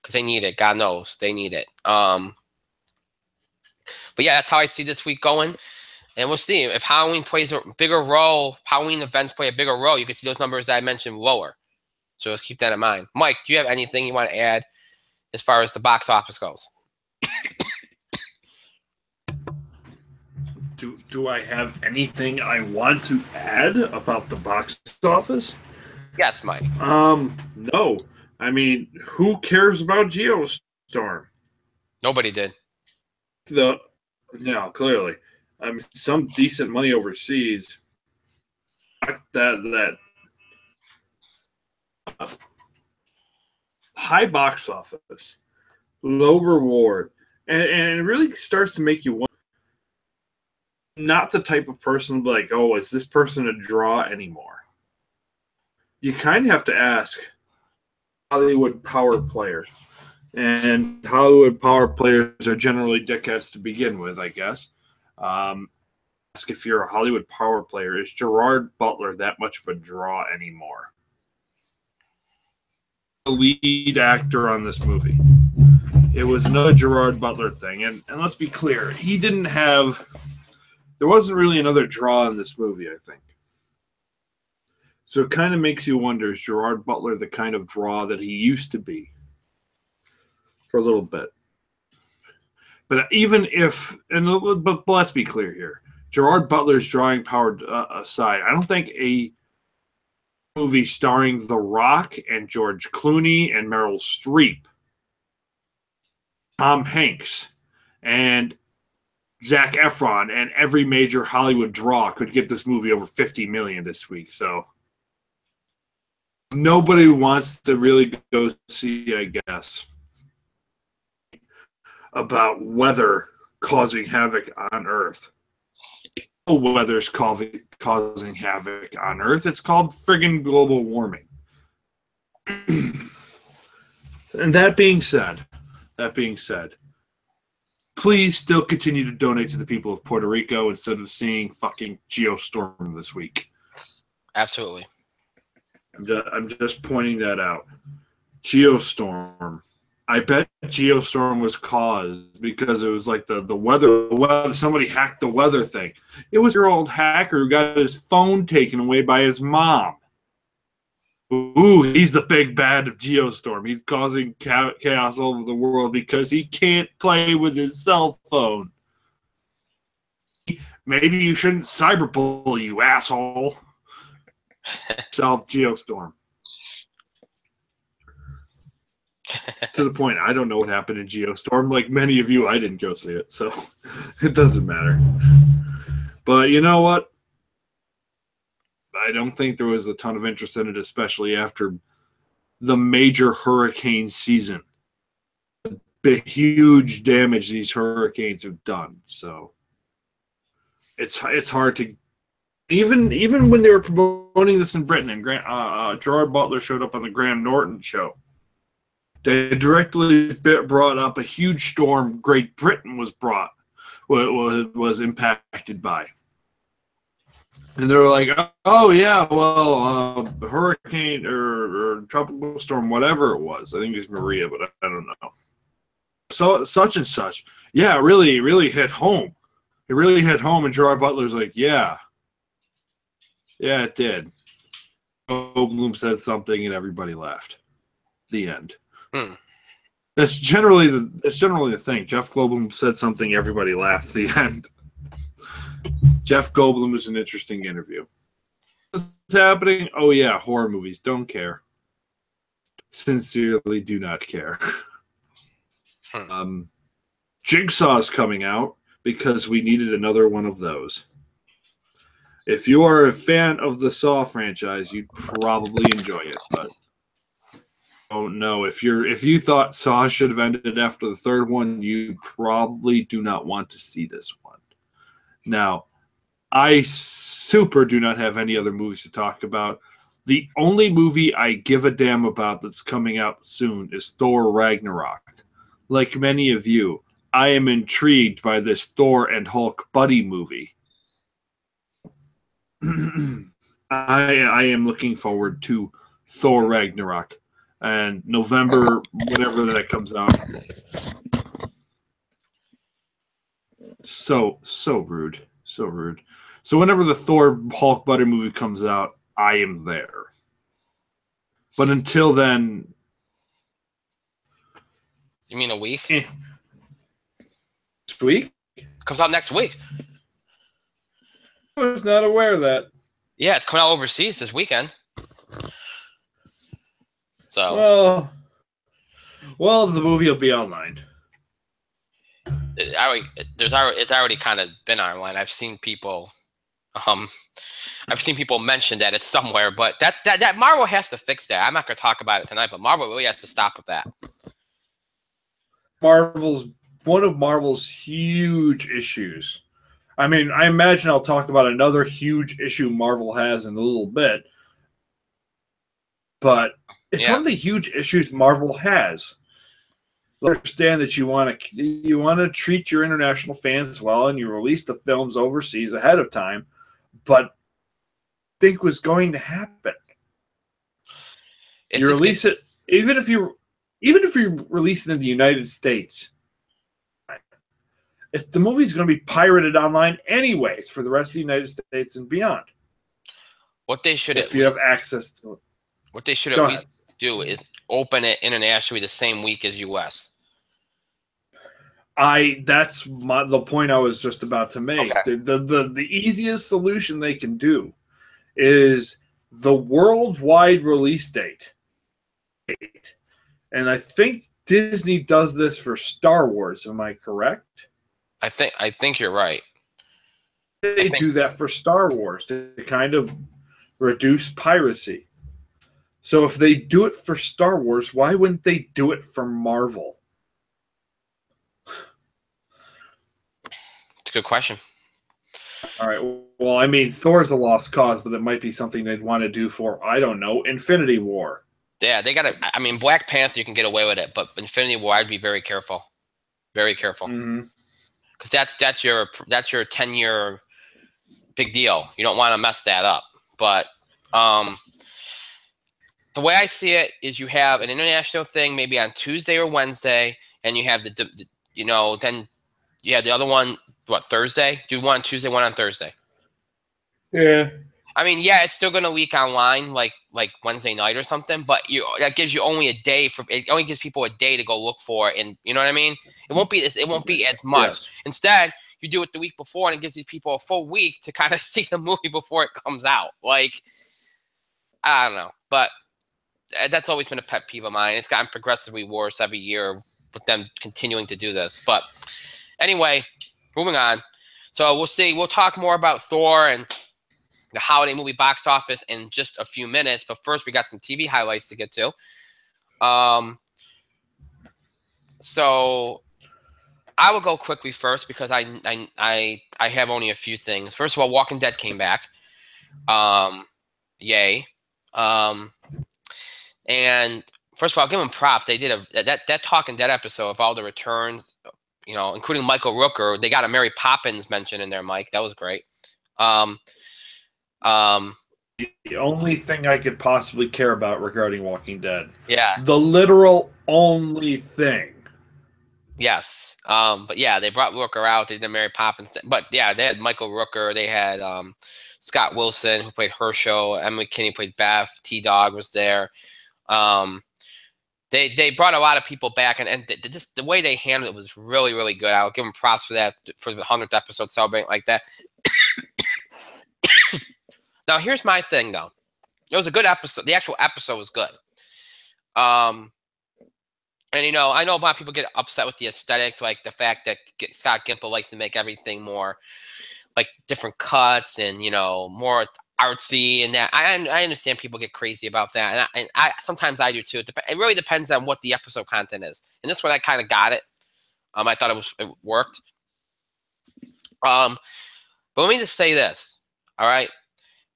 because they need it. God knows they need it. But yeah, that's how I see this week going. And we'll see if Halloween plays a bigger role. Halloween events play a bigger role. You can see those numbers that I mentioned lower. So let's keep that in mind. Mike, do you have anything you want to add as far as the box office goes? Do I have anything I want to add about the box office? Yes, Mike. No. I mean, who cares about Geostorm? Nobody did. Clearly. I mean, some decent money overseas. high box office, low reward, and it really starts to make you wonder. Not the type of person like, oh, is this person a draw anymore? You kind of have to ask Hollywood power players. And Hollywood power players are generally dickheads to begin with, I guess. Ask if you're a Hollywood power player, is Gerard Butler that much of a draw anymore? The lead actor on this movie. It was another Gerard Butler thing. And let's be clear, there wasn't really another draw in this movie, I think. So it kind of makes you wonder, is Gerard Butler the kind of draw that he used to be? For a little bit. But even if, but let's be clear here, Gerard Butler's drawing power aside, I don't think a movie starring The Rock and George Clooney and Meryl Streep, Tom Hanks, and Zac Efron, and every major Hollywood draw could get this movie over $50 million this week. So nobody wants to really go see, I guess, about weather causing havoc on Earth. Weather's causing havoc on Earth. It's called friggin' global warming. And that being said, please still continue to donate to the people of Puerto Rico instead of seeing fucking Geostorm this week. Absolutely. I'm just pointing that out. Geostorm. I bet Geostorm was caused because it was like the weather. Somebody hacked the weather thing. It was your old hacker who got his phone taken away by his mom. Ooh, he's the big bad of Geostorm. He's causing chaos all over the world because he can't play with his cell phone. Maybe you shouldn't cyberbully, you asshole. Solve Geostorm. To the point, I don't know what happened in Geostorm. Like many of you, I didn't go see it, so it doesn't matter. But you know what? I don't think there was a ton of interest in it, especially after the major hurricane season. The huge damage these hurricanes have done. So it's hard to even when they were promoting this in Britain and Gerard Butler showed up on the Graham Norton show. They directly brought up a huge storm Great Britain was impacted by. And they were like, oh, yeah, well, hurricane or tropical storm, whatever it was. I think it was Maria, but I don't know. So such and such. Yeah, it really hit home. It really hit home, and Gerard Butler's like, yeah, it did. Goldblum said something, and everybody laughed. The end. That's generally the thing. Jeff Goldblum said something, everybody laughed. The end. Jeff Goldblum is an interesting interview. What's happening? Oh yeah, horror movies. Don't care. Sincerely, do not care. Jigsaw's coming out because we needed another one of those. If you are a fan of the Saw franchise, you'd probably enjoy it, but. Oh no! If you thought Saw should have ended after the third one, you probably do not want to see this one. Now, I super do not have any other movies to talk about. The only movie I give a damn about that's coming out soon is Thor Ragnarok. Like many of you, I am intrigued by this Thor and Hulk buddy movie. I am looking forward to Thor Ragnarok. And November, whenever that comes out. So rude. So rude. So whenever the Thor Hulk buddy movie comes out, I am there. But until then... You mean a week? Next week? Comes out next week. I was not aware of that. Yeah, it's coming out overseas this weekend. So well, the movie will be online. It's already kind of been online. I've seen people I've seen people mention that it's somewhere, but that Marvel has to fix that. I'm not going to talk about it tonight, but Marvel really has to stop with that. One of Marvel's huge issues. I mean, I imagine I'll talk about another huge issue Marvel has in a little bit, but it's one of the huge issues Marvel has. Understand that you want to treat your international fans well, and you release the films overseas ahead of time, but think was going to happen. You release it even if you release it in the United States. If the movie's going to be pirated online anyways for the rest of the United States and beyond. What they should if you have access to it. What they should at least do is open it internationally the same week as US. That's the point I was just about to make. Okay. The easiest solution they can do is the worldwide release date. And I think Disney does this for Star Wars. Am I correct? I think you're right. They do that for Star Wars to kind of reduce piracy. So if they do it for Star Wars, why wouldn't they do it for Marvel? It's a good question. All right. Well, I mean, Thor's a lost cause, but it might be something they'd want to do for, I don't know, Infinity War. Yeah, they got to. I mean, Black Panther, you can get away with it, but Infinity War, I'd be very careful. Very careful. Because that's your 10-year big deal. You don't want to mess that up. But the way I see it is you have an international thing maybe on Tuesday or Wednesday, and you have then you have the other one, Thursday? Do one on Tuesday, one on Thursday. Yeah. I mean, yeah, it's still gonna leak online like Wednesday night or something, but that gives you only a day it only gives people a day to go look for it, and you know what I mean? It won't be as much. Yes. Instead, you do it the week before, and it gives these people a full week to kind of see the movie before it comes out. Like, I don't know, but that's always been a pet peeve of mine. It's gotten progressively worse every year with them continuing to do this. But anyway, moving on. So we'll see. We'll talk more about Thor and the holiday movie box office in just a few minutes. But first, we got some TV highlights to get to. So I will go quickly first because I have only a few things. First of all, Walking Dead came back. Yay. And first of all, I'll give them props. They did that Talking Dead episode of all the returns, including Michael Rooker. They got a Mary Poppins mention in there, Mike. That was great. The only thing I could possibly care about regarding Walking Dead. Yeah. The literal only thing. Yes. But yeah, they brought Rooker out. They did Mary Poppins. But yeah, they had Michael Rooker. They had Scott Wilson, who played Herschel. Emily Kinney played Beth. T-Dog was there. They brought a lot of people back, and just the way they handled it was really, really good. I'll give them props for that, for the 100th episode celebrating like that. Now, here's my thing, though. It was a good episode. The actual episode was good. And, I know a lot of people get upset with the aesthetics, like the fact that Scott Gimple likes to make everything more, like, different cuts and, more artsy and that. I understand people get crazy about that. And I sometimes I do, too. It really depends on what the episode content is. And this one, I kind of got it. I thought it worked. But let me just say this, all right?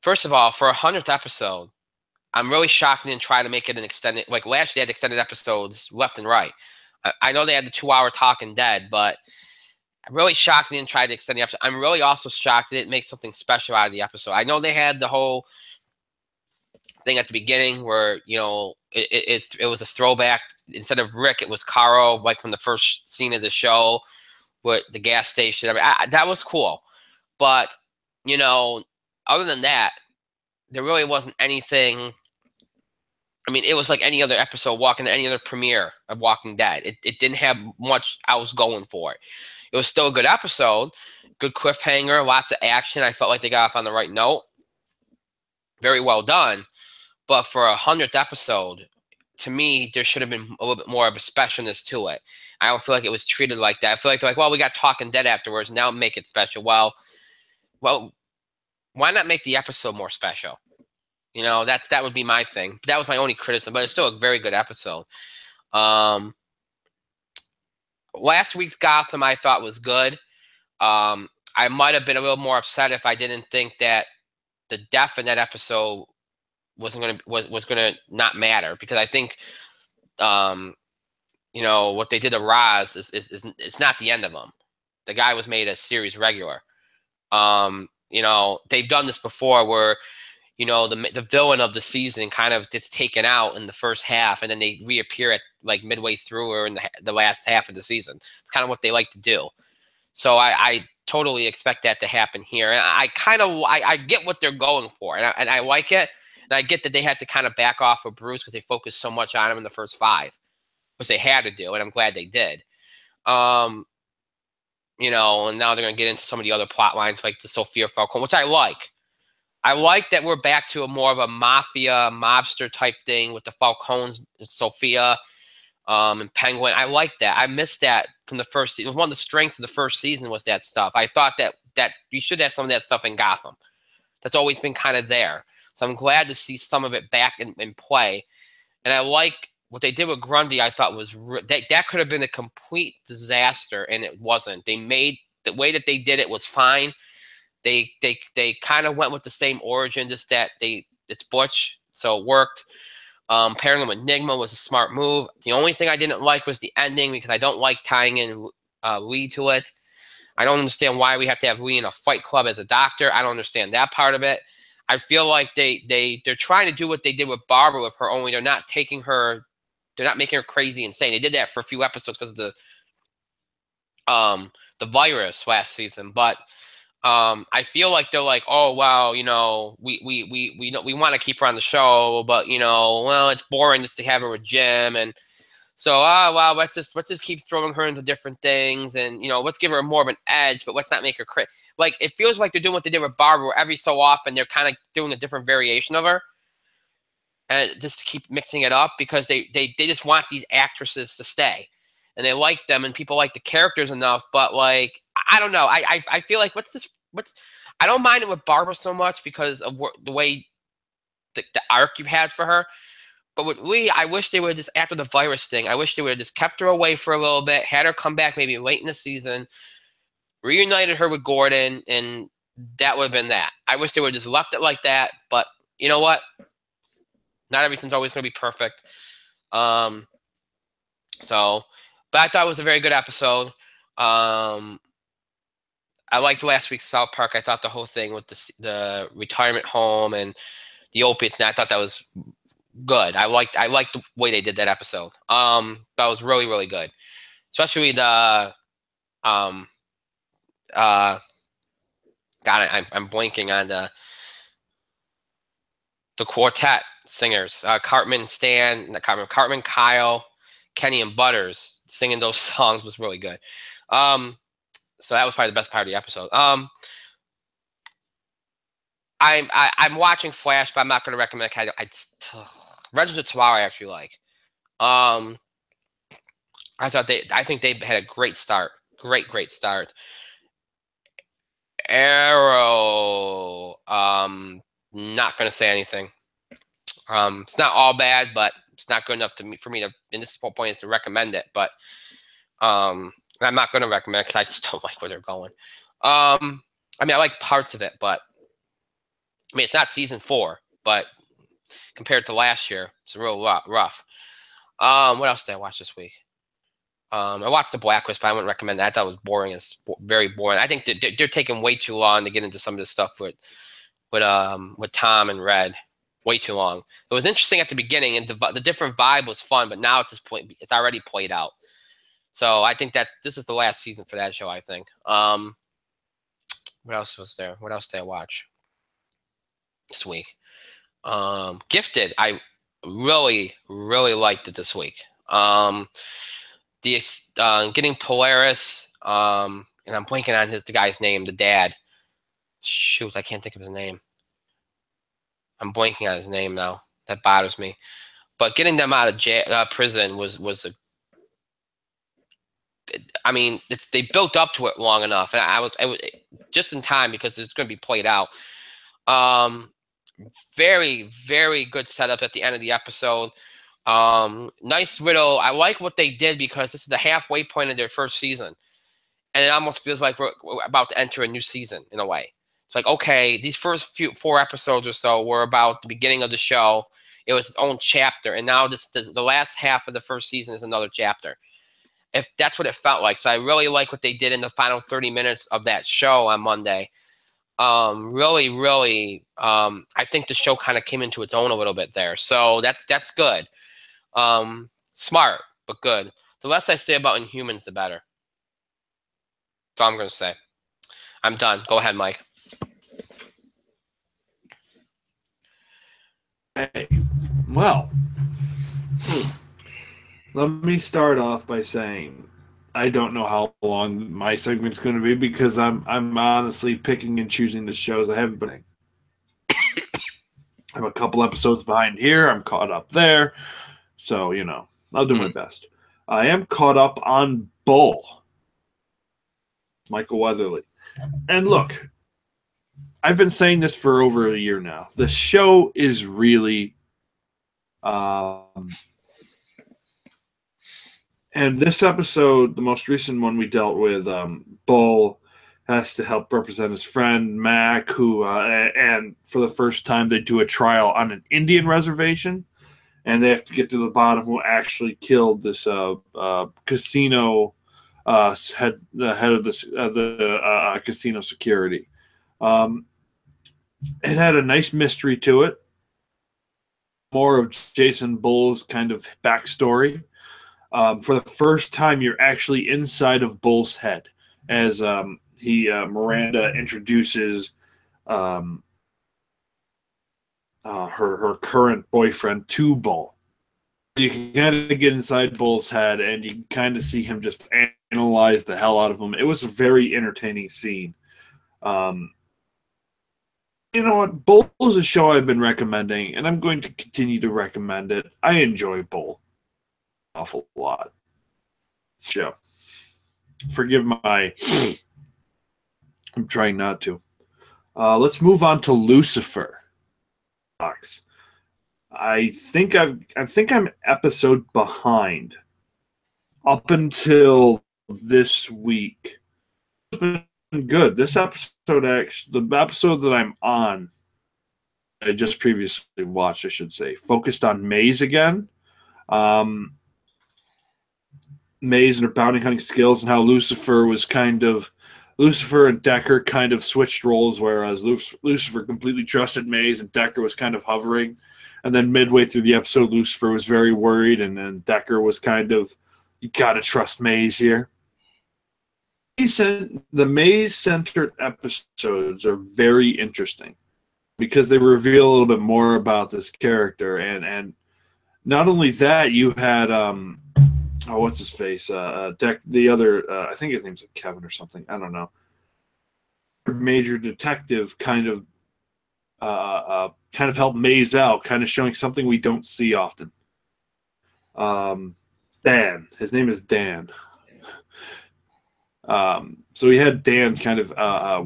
First of all, for a 100th episode, I'm really shocked they didn't try to make it an extended. Like last year, they had extended episodes left and right. I know they had the 2-hour Talking Dead, but I'm really shocked they didn't try to extend the episode. I'm really also shocked they didn't make something special out of the episode. I know they had the whole thing at the beginning where it was a throwback. Instead of Rick, it was Carl, like from the first scene of the show with the gas station. I mean, that was cool, but other than that, there really wasn't anything. I mean, it was like any other episode, any other premiere of Walking Dead. It didn't have much I was going for. It was still a good episode, good cliffhanger, lots of action. I felt like they got off on the right note. Very well done. But for a 100th episode, to me, there should have been a little bit more of a specialness to it. I don't feel like it was treated like that. I feel like they're like, well, we got Talking Dead afterwards, now make it special. Well, why not make the episode more special? You know, that would be my thing. That was my only criticism, but it's still a very good episode. Last week's Gotham I thought was good. I might have been a little more upset if I didn't think that the death in that episode was gonna not matter, because I think you know, what they did to Ra's is it's not the end of him. The guy was made a series regular. You know, they've done this before where, you know, the villain of the season kind of gets taken out in the first half, and then they reappear at like midway through or in the last half of the season. It's kind of what they like to do. So I totally expect that to happen here. And I get what they're going for, and I like it. And I get that they had to kind of back off of Bruce because they focused so much on him in the first 5, which they had to do, and I'm glad they did. You know, and now they're going to get into some of the other plot lines like the Sophia Falcone, which I like. I like that we're back to a more of a mafia, mobster type thing with the Falcones, Sophia, and Penguin. I like that. I missed that from the first season. It was one of the strengths of the first season was that stuff. I thought that you should have some of that stuff in Gotham. That's always been kind of there. So I'm glad to see some of it back in play. And I like what they did with Grundy. I thought was that could have been a complete disaster, and it wasn't. They made the way that they did it was fine. They kind of went with the same origin, just that it's Butch, so it worked. Pairing him with Enigma was a smart move. The only thing I didn't like was the ending, because I don't like tying in Lee to it. I don't understand why we have to have Lee in a fight club as a doctor. I don't understand that part of it. I feel like they're trying to do what they did with Barbara with her, only they're not taking her. They're not making her crazy insane. They did that for a few episodes because of the virus last season. But I feel like they're like, oh wow, you know, we want to keep her on the show, but you know, well, it's boring just to have her with Jim, and so wow, let's just keep throwing her into different things, and you know, let's give her more of an edge, but let's not make her like it feels like they're doing what they did with Barbara, where every so often they're kind of doing a different variation of her. And just to keep mixing it up, because they just want these actresses to stay, and they like them, and people like the characters enough. But like, I don't know. I feel like I don't mind it with Barbara so much because of the way the arc you've had for her. But with Lee, I wish they would just, after the virus thing, I wish they would have just kept her away for a little bit, had her come back maybe late in the season, reunited her with Gordon, and that would have been that. I wish they would have just left it like that. But you know what? Not everything's always going to be perfect. But I thought it was a very good episode. I liked last week's South Park. I thought the whole thing with the retirement home and the opiates, and I thought that was good. I liked the way they did that episode. That was really, really good. Especially the God, I'm blanking on the quartet singers, Cartman, Kyle, Kenny, and Butters singing those songs was really good. So that was probably the best part of the episode. I'm watching Flash, but I'm not going to recommend it. Register Tomorrow I actually like. I think they had a great start. Great start. Arrow, not going to say anything. It's not all bad, but it's not good enough for me to, and this point is to recommend it, but I'm not going to recommend it because I just don't like where they're going. I mean, I like parts of it, but I mean, it's not season 4, but compared to last year, it's a real rough. What else did I watch this week? I watched The Blacklist, but I wouldn't recommend that. I thought it was boring. It's very boring. I think they're taking way too long to get into some of this stuff with Tom and Red. Way too long. It was interesting at the beginning, and the different vibe was fun, but now it's already played out. So I think this is the last season for that show, I think. What else was there? What else did I watch this week? Gifted. I really, really liked it this week. Getting Polaris, and I'm blanking on the guy's name, the dad. Shoot, I can't think of his name. I'm blanking on his name now. That bothers me. But getting them out of prison was a. I mean, they built up to it long enough, and I was just in time because it's going to be played out. Very, very good setup at the end of the episode. Nice riddle. I like what they did because this is the halfway point of their first season. And it almost feels like we're about to enter a new season in a way. It's like, okay, these first 4 episodes or so were about the beginning of the show. It was its own chapter. And now the last half of the first season is another chapter. If that's what it felt like. So I really like what they did in the final 30 minutes of that show on Monday. Really, really, I think the show kind of came into its own a little bit there. So that's good. Smart, but good. The less I say about Inhumans, the better. That's all I'm going to say. I'm done. Go ahead, Mike. Hey, well, let me start off by saying I don't know how long my segment's going to be because I'm honestly picking and choosing the shows I haven't been. I'm a couple episodes behind here. I'm caught up there. So, I'll do my best. I am caught up on Bull. Michael Weatherly. And look, I've been saying this for over a year now. The show is really and this episode, the most recent one we dealt with, Bull has to help represent his friend Mac, who and for the first time they do a trial on an Indian reservation, and they have to get to the bottom who actually killed this casino the head of the casino security. It had a nice mystery to it. More of Jason Bull's kind of backstory. For the first time, you're actually inside of Bull's head as Miranda introduces her current boyfriend to Bull. You can kind of get inside Bull's head, and you can kind of see him just analyze the hell out of him. It was a very entertaining scene. You know what? Bull is a show I've been recommending, and I'm going to continue to recommend it. I enjoy Bull an awful lot. Show. Forgive my... I'm trying not to. Let's move on to Lucifer. I think I'm episode behind up until this week. It's been good. This episode, actually, the episode that I'm on, I just previously watched, I should say, focused on Maze again. Maze and her bounty hunting skills, and how Lucifer and Decker kind of switched roles, whereas Lucifer completely trusted Maze and Decker was kind of hovering. And then midway through the episode, Lucifer was very worried, and then Decker was kind of, you got to trust Maze here. The Maze-centered episodes are very interesting because they reveal a little bit more about this character. And not only that, you had, what's his face? The other, I think his name's Kevin or something. I don't know. Major detective kind of helped Maze out, kind of showing something we don't see often. Dan. His name is Dan. So we had Dan kind of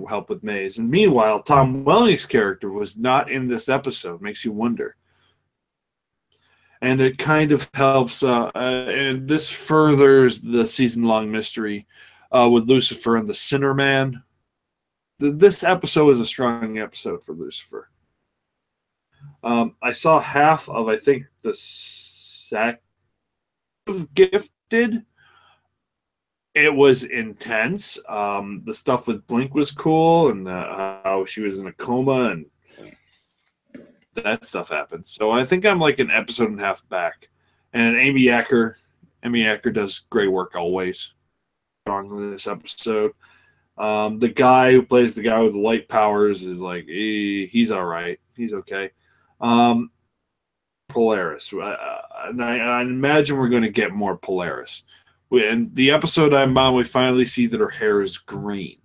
help with Maze. And meanwhile, Tom Welling's character was not in this episode. Makes you wonder. And it kind of helps, and this furthers the season-long mystery with Lucifer and the Sinner Man. This episode is a strong episode for Lucifer. I saw half of, I think, the Sack of Gifted. It was intense. The stuff with Blink was cool, and how she was in a coma, and that stuff happened. So I think I'm like an episode and a half back. And Amy Acker does great work always. Strong in this episode. The guy who plays the guy with the light powers is like, he's all right. He's okay. Polaris. And I imagine we're going to get more Polaris. And the episode I'm on, we finally see that her hair is green.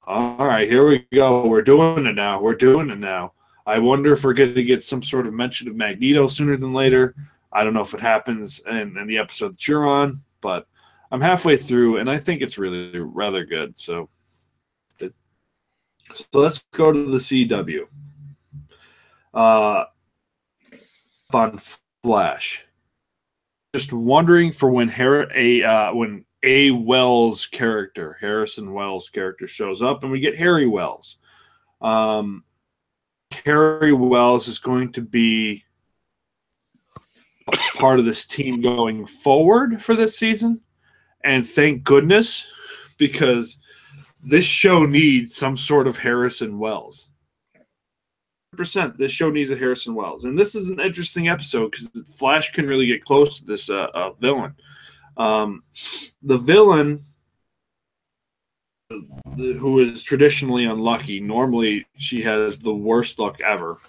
All right, here we go. We're doing it now. I wonder if we're going to get some sort of mention of Magneto sooner than later. I don't know if it happens in the episode that you're on, but I'm halfway through, and I think it's really rather good. So So let's go to the CW. On Flash. Just wondering for when when A. Wells' character, Harrison Wells' character, shows up, and we get Harry Wells. Harry Wells is going to be a part of this team going forward for this season, and thank goodness, because this show needs some sort of Harrison Wells. This show needs a Harrison Wells, and this is an interesting episode because Flash can really get close to this villain. The villain, who is traditionally unlucky, normally she has the worst luck ever.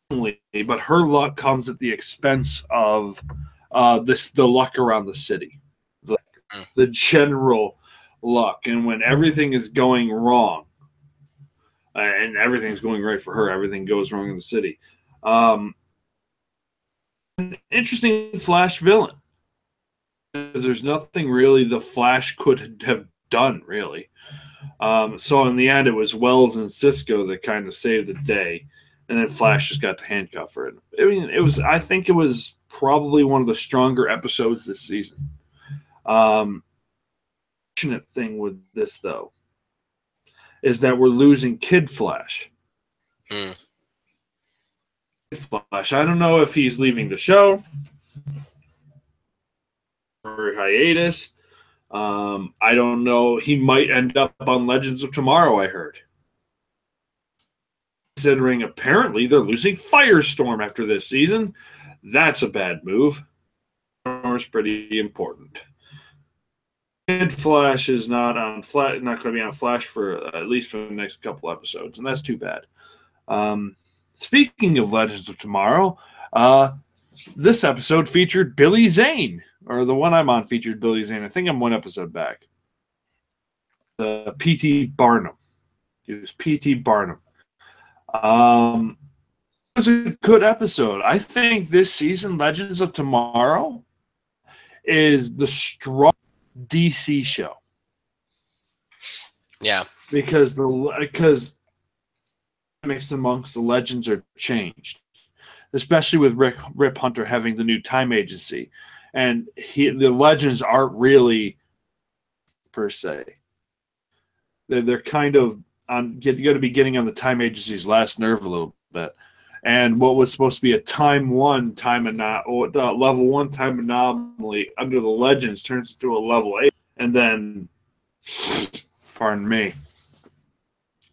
But her luck comes at the expense of the luck around the city, the general luck, and when everything is going wrong. And everything's going right for her. Everything goes wrong in the city. An interesting Flash villain. Because there's nothing really the Flash could have done, really. So in the end, it was Wells and Cisco that kind of saved the day. And then Flash just got to handcuff her. I mean, I think it was probably one of the stronger episodes this season. Fortunate thing with this, though, is that we're losing Kid Flash. Kid Flash. I don't know if he's leaving the show or hiatus. I don't know. He might end up on Legends of Tomorrow, I heard. Considering apparently they're losing Firestorm after this season. That's a bad move. Firestorm's pretty important. Kid Flash is not going to be on Flash for at least for the next couple episodes, and that's too bad. Speaking of Legends of Tomorrow, this episode featured Billy Zane, or the one I'm on featured Billy Zane. I think I'm one episode back. P.T. Barnum. It was P.T. Barnum. It was a good episode. I think this season, Legends of Tomorrow, is the strong DC show. Yeah, because dynamics amongst the Legends are changed, especially with Rip Hunter having the new time agency, and the Legends aren't really per se. They're kind of going to be getting on the time agency's last nerve a little bit. And what was supposed to be a level 1 time anomaly under the Legends turns into a level 8, and then, pardon me,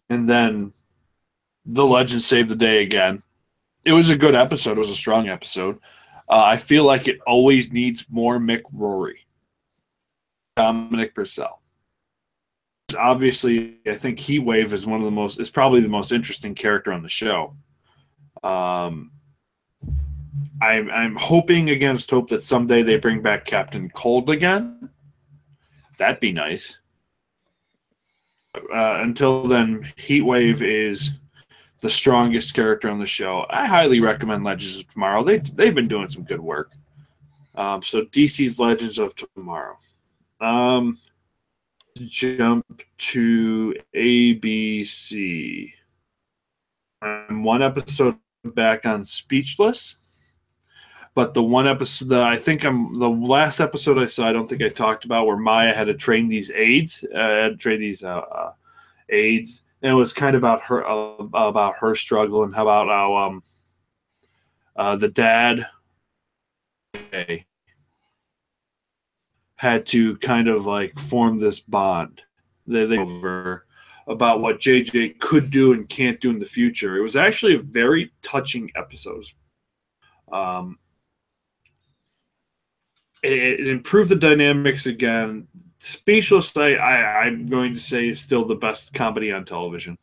and then the Legends save the day again. It was a good episode. It was a strong episode. I feel like it always needs more Mick Rory, Dominic Purcell. Obviously, I think Heatwave is probably the most interesting character on the show. I'm hoping against hope that someday they bring back Captain Cold again. That'd be nice. Until then, Heatwave is the strongest character on the show. I highly recommend Legends of Tomorrow. They've been doing some good work. So DC's Legends of Tomorrow. Jump to ABC. I'm one episode back on Speechless, but the one episode the last episode I saw, I don't think I talked about, where Maya had to train these aides, aides, and it was kind of about her struggle and how the dad had to kind of like form this bond. They over about what JJ could do and can't do in the future. It was actually a very touching episode. It improved the dynamics again. Speechless, I'm going to say, is still the best comedy on television.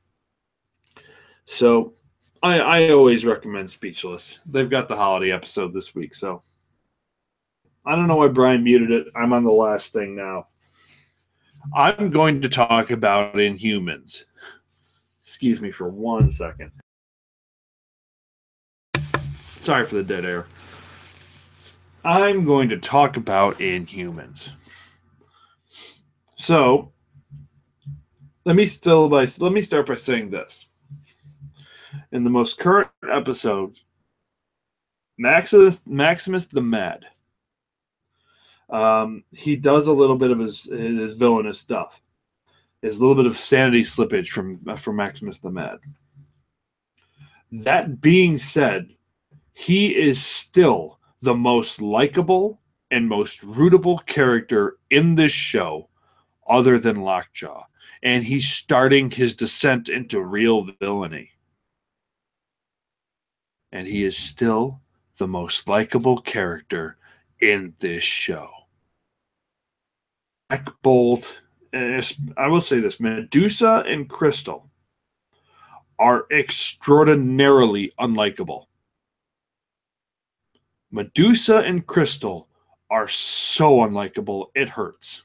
So I always recommend Speechless. They've got the holiday episode this week, so I don't know why Brian muted it. I'm on the last thing now. I'm going to talk about Inhumans. Excuse me for 1 second. Sorry for the dead air. I'm going to talk about Inhumans. So, let me start by saying this. In the most current episode, Maximus the Mad. He does a little bit of his villainous stuff. There's a little bit of sanity slippage from Maximus the Mad. That being said, he is still the most likable and most rootable character in this show, other than Lockjaw. And he's starting his descent into real villainy. And he is still the most likable character in this show. Black Bolt, I will say this, Medusa and Crystal are extraordinarily unlikable. Medusa and Crystal are so unlikable, it hurts.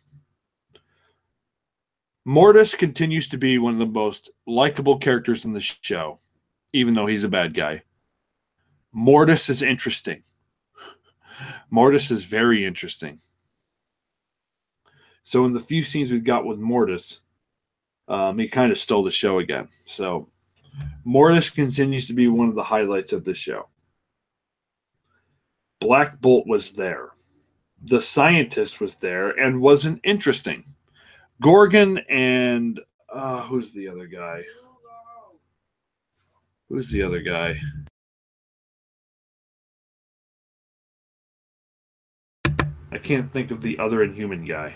Mortis continues to be one of the most likable characters in the show, even though he's a bad guy. Mortis is interesting. Mortis is very interesting. So in the few scenes we've got with Mortis, he kind of stole the show again. So Mortis continues to be one of the highlights of the show. Black Bolt was there. The scientist was there and wasn't interesting. Gorgon and who's the other guy? Who's the other guy? I can't think of the other Inhuman guy.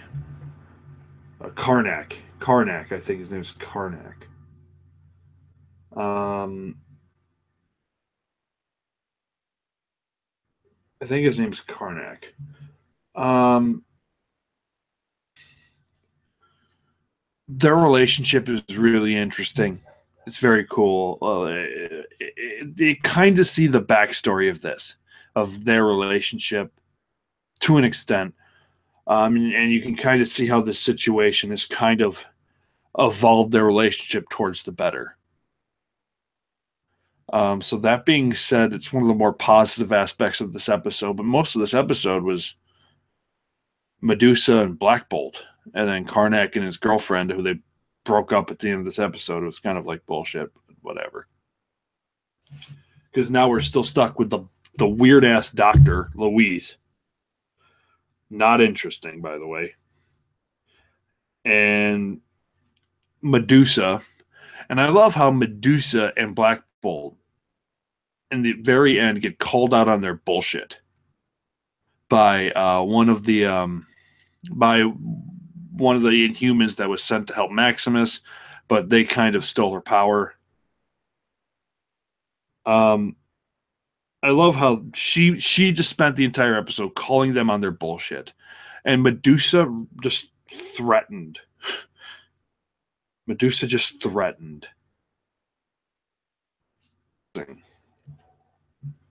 Karnak. Karnak, I think his name is Karnak. I think his name's Karnak. Their relationship is really interesting. It's very cool. You kind of see the backstory of their relationship to an extent. And you can kind of see how this situation has kind of evolved their relationship towards the better. So that being said, it's one of the more positive aspects of this episode, but most of this episode was Medusa and Black Bolt, and then Karnak and his girlfriend, who they broke up at the end of this episode. It was kind of like bullshit, but whatever. Because now we're still stuck with the weird-ass doctor, Louise. Not interesting, by the way. And Medusa. And I love how Medusa and Black Bolt in the very end get called out on their bullshit by one of the Inhumans that was sent to help Maximus, but they kind of stole her power. I love how she just spent the entire episode calling them on their bullshit, and Medusa just threatened. Medusa just threatened.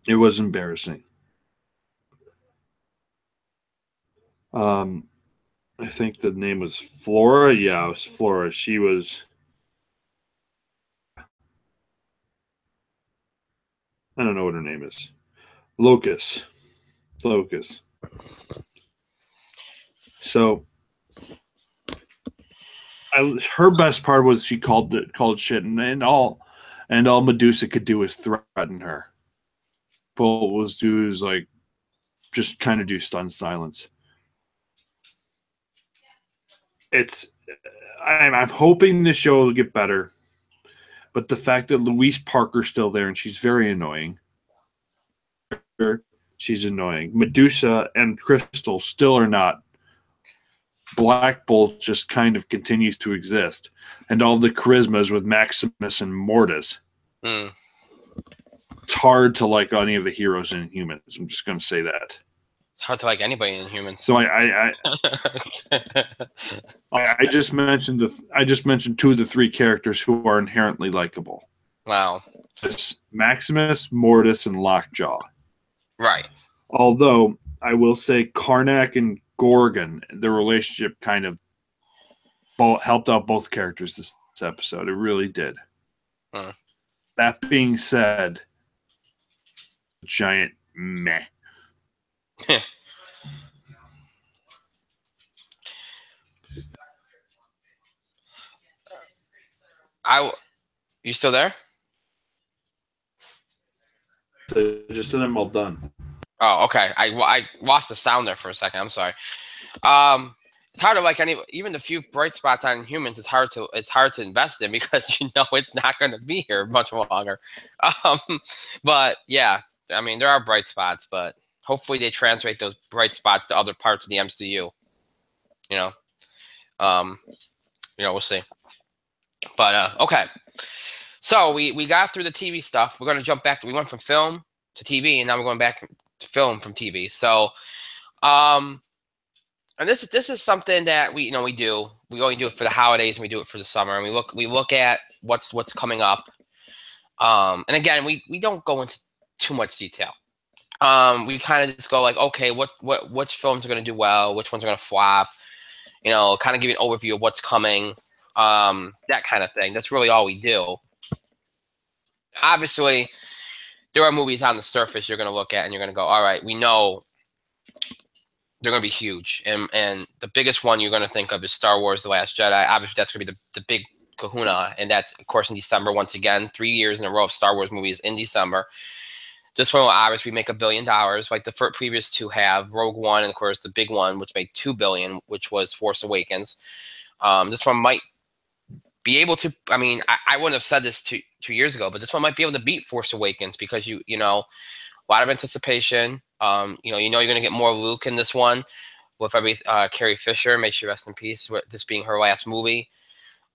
It was embarrassing. I think the name was Flora. Yeah, it was Flora. She was. I don't know what her name is. Locus. So, her best part was she called shit, and all Medusa could do was threaten her. Bolt was do is like just kind of do stunned silence. I'm hoping the show will get better, but the fact that Louise Parker's still there and she's very annoying. She's annoying. Medusa and Crystal still are not. Black Bolt just kind of continues to exist, and all the charismas with Maximus and Mortis. It's hard to like any of the heroes in Inhumans. I'm just going to say that. It's hard to like anybody in Inhumans. So I just mentioned two of the three characters who are inherently likable. Wow. It's Maximus, Mortis, and Lockjaw. Right. Although I will say Karnak and Gorgon, their relationship kind of helped out both characters this episode. It really did. That being said, giant meh. You still there? So just said I'm all done. Oh, okay. I lost the sound there for a second. I'm sorry. It's hard to like even the few bright spots on humans. It's hard to invest in because it's not going to be here much longer. Um, but yeah, I mean there are bright spots, but hopefully they translate those bright spots to other parts of the MCU. You know, um, we'll see. But okay, so we got through the TV stuff. We're going to jump back. We went from film to TV, and now we're going back to film from TV. So, and this is something that we do. We only do it for the holidays, and we do it for the summer. And we look at what's coming up. And again, we don't go into too much detail. We kind of just go like, okay, which films are going to do well, which ones are going to flop. Kind of give you an overview of what's coming. That kind of thing. That's really all we do. Obviously, there are movies on the surface you're going to look at and you're going to go, all right, we know they're going to be huge. And the biggest one you're going to think of is Star Wars The Last Jedi. Obviously, that's going to be the big kahuna. And that's, of course, in December once again. 3 years in a row of Star Wars movies in December. This one will obviously make $1 billion, like the previous two have. Rogue One, and of course, the big one, which made $2 billion, which was Force Awakens. This one might be able to. I mean, I wouldn't have said this 2 years ago, but this one might be able to beat Force Awakens because a lot of anticipation. You're going to get more Luke in this one with Carrie Fisher. May she rest in peace. With this being her last movie,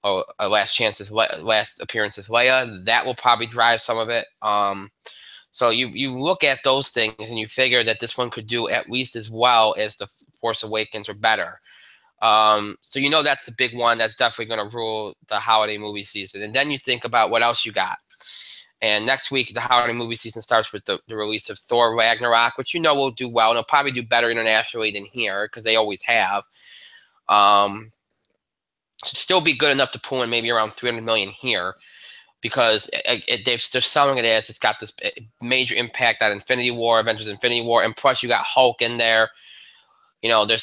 or last appearance as Leia. That will probably drive some of it. So you look at those things and you figure that this one could do at least as well as the Force Awakens or better. So that's the big one that's definitely going to rule the holiday movie season. And then you think about what else you got. And next week, the holiday movie season starts with the release of Thor Ragnarok, which will do well. And it'll probably do better internationally than here because they always have. Should still be good enough to pull in maybe around $300 million here. Because they're selling it as it's got this major impact on Infinity War, Avengers Infinity War, and plus you got Hulk in there. They're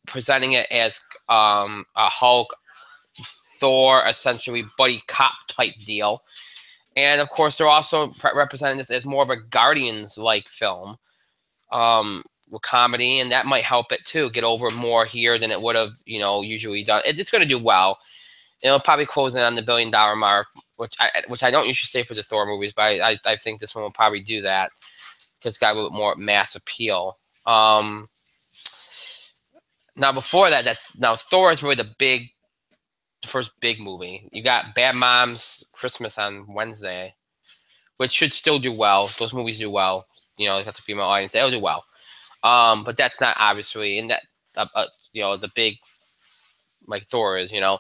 presenting it as a Hulk, Thor, essentially buddy cop type deal. And of course, they're also representing this as more of a Guardians-like film with comedy, and that might help it too get over more here than it would have, usually done. It's going to do well. It'll probably close in on the $1 billion mark, which I don't usually say for the Thor movies, but I think this one will probably do that because it's got a little bit more mass appeal. Now before that, Thor is really the first big movie. You got Bad Moms Christmas on Wednesday, which should still do well. Those movies do well. They got the female audience; they'll do well. But that's not obviously in that the big like Thor is. So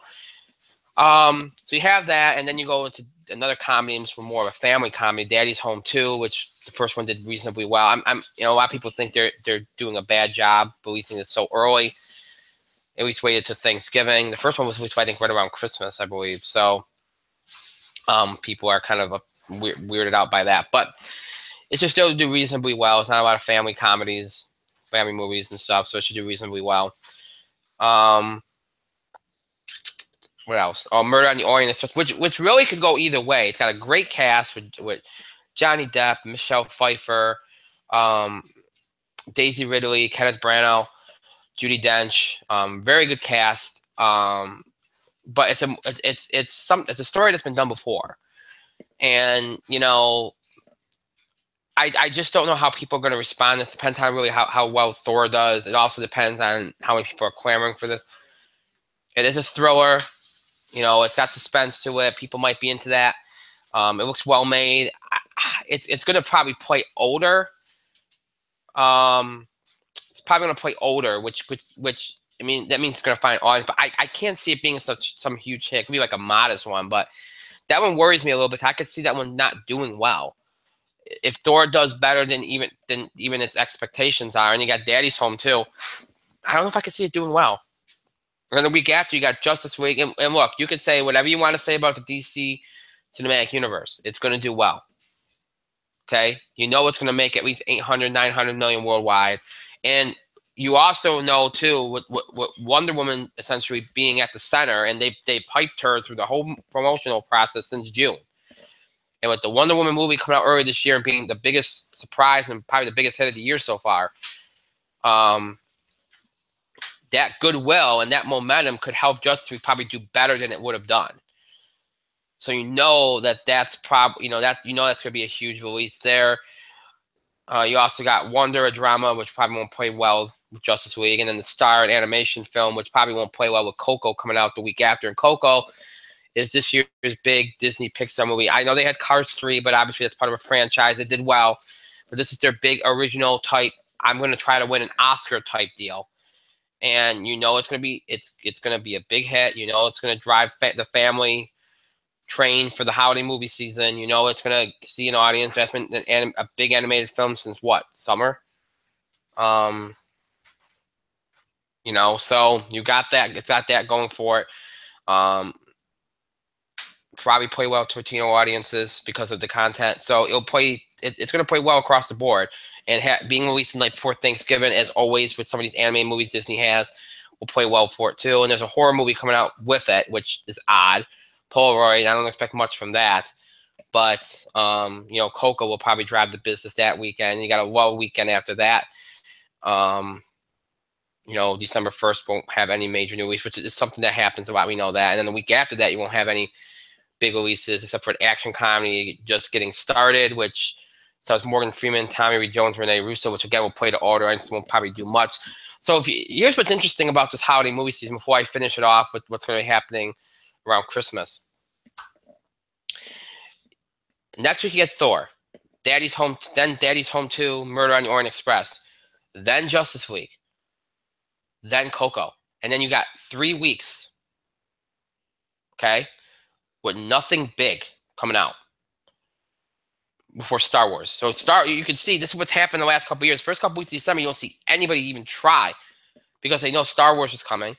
you have that, and then you go into another comedy, for more of a family comedy, Daddy's Home 2, which the first one did reasonably well. I'm a lot of people think they're doing a bad job releasing this so early. At least waited to Thanksgiving. The first one was released, I think, right around Christmas, I believe. So, people are kind of weirded out by that, but it should still do reasonably well. It's not a lot of family movies and stuff, so it should do reasonably well. What else? Oh, Murder on the Orient Express, which really could go either way. It's got a great cast with Johnny Depp, Michelle Pfeiffer, Daisy Ridley, Kenneth Branagh, Judi Dench. Very good cast. But it's a story that's been done before, and I just don't know how people are going to respond. This depends how well Thor does. It also depends on how many people are clamoring for this. It is a thriller. It's got suspense to it. People might be into that. It looks well made. It's going to probably play older. It's probably going to play older, which I mean that means it's going to find an audience. But I can't see it being some huge hit. It could be like a modest one, but that one worries me a little bit. I could see that one not doing well. If Thor does better than even its expectations are, and you got Daddy's Home too, I don't know if I could see it doing well. And the week after, you got Justice League. And look, you could say whatever you want to say about the DC Cinematic Universe. It's going to do well. Okay? It's going to make at least 800, 900 million worldwide. And you also know too with Wonder Woman essentially being at the center, and they've hyped her through the whole promotional process since June. And with the Wonder Woman movie coming out early this year and being the biggest surprise and probably the biggest hit of the year so far, that goodwill and that momentum could help Justice League probably do better than it would have done. So that's probably that's going to be a huge release there. You also got Wonder, a drama, which probably won't play well with Justice League, and then the Star, an animation film, which probably won't play well with Coco coming out the week after. And Coco is this year's big Disney Pixar movie. I know they had Cars 3, but obviously that's part of a franchise. It did well, but this is their big original type. I'm going to try to win an Oscar type deal, and it's going to be a big hit. It's going to drive the family train for the holiday movie season. It's going to see an audience. That's been a big animated film since what, summer? So you got that. It's got that going for it. Probably play well to Latino audiences because of the content. So it's going to play well across the board. And being released night before Thanksgiving, as always with some of these animated movies Disney has, will play well for it too. And there's a horror movie coming out with it, which is odd. Polaroid, I don't expect much from that. But, Coco will probably drive the business that weekend. You got a low weekend after that. December 1st won't have any major new release, which is something that happens a lot. We know that. And then the week after that, you won't have any big releases except for an action comedy just getting started, which stars Morgan Freeman, Tommy Lee Jones, Rene Russo, which again will play to order and won't probably do much. So here's what's interesting about this holiday movie season before I finish it off with what's going to be happening around Christmas. Next week you get Thor, Daddy's Home, then Daddy's Home 2, Murder on the Orient Express, then Justice League, then Coco, and then you got 3 weeks, okay, with nothing big coming out before Star Wars. So you can see this is what's happened the last couple of years. First couple weeks of December, you don't see anybody even try because they know Star Wars is coming.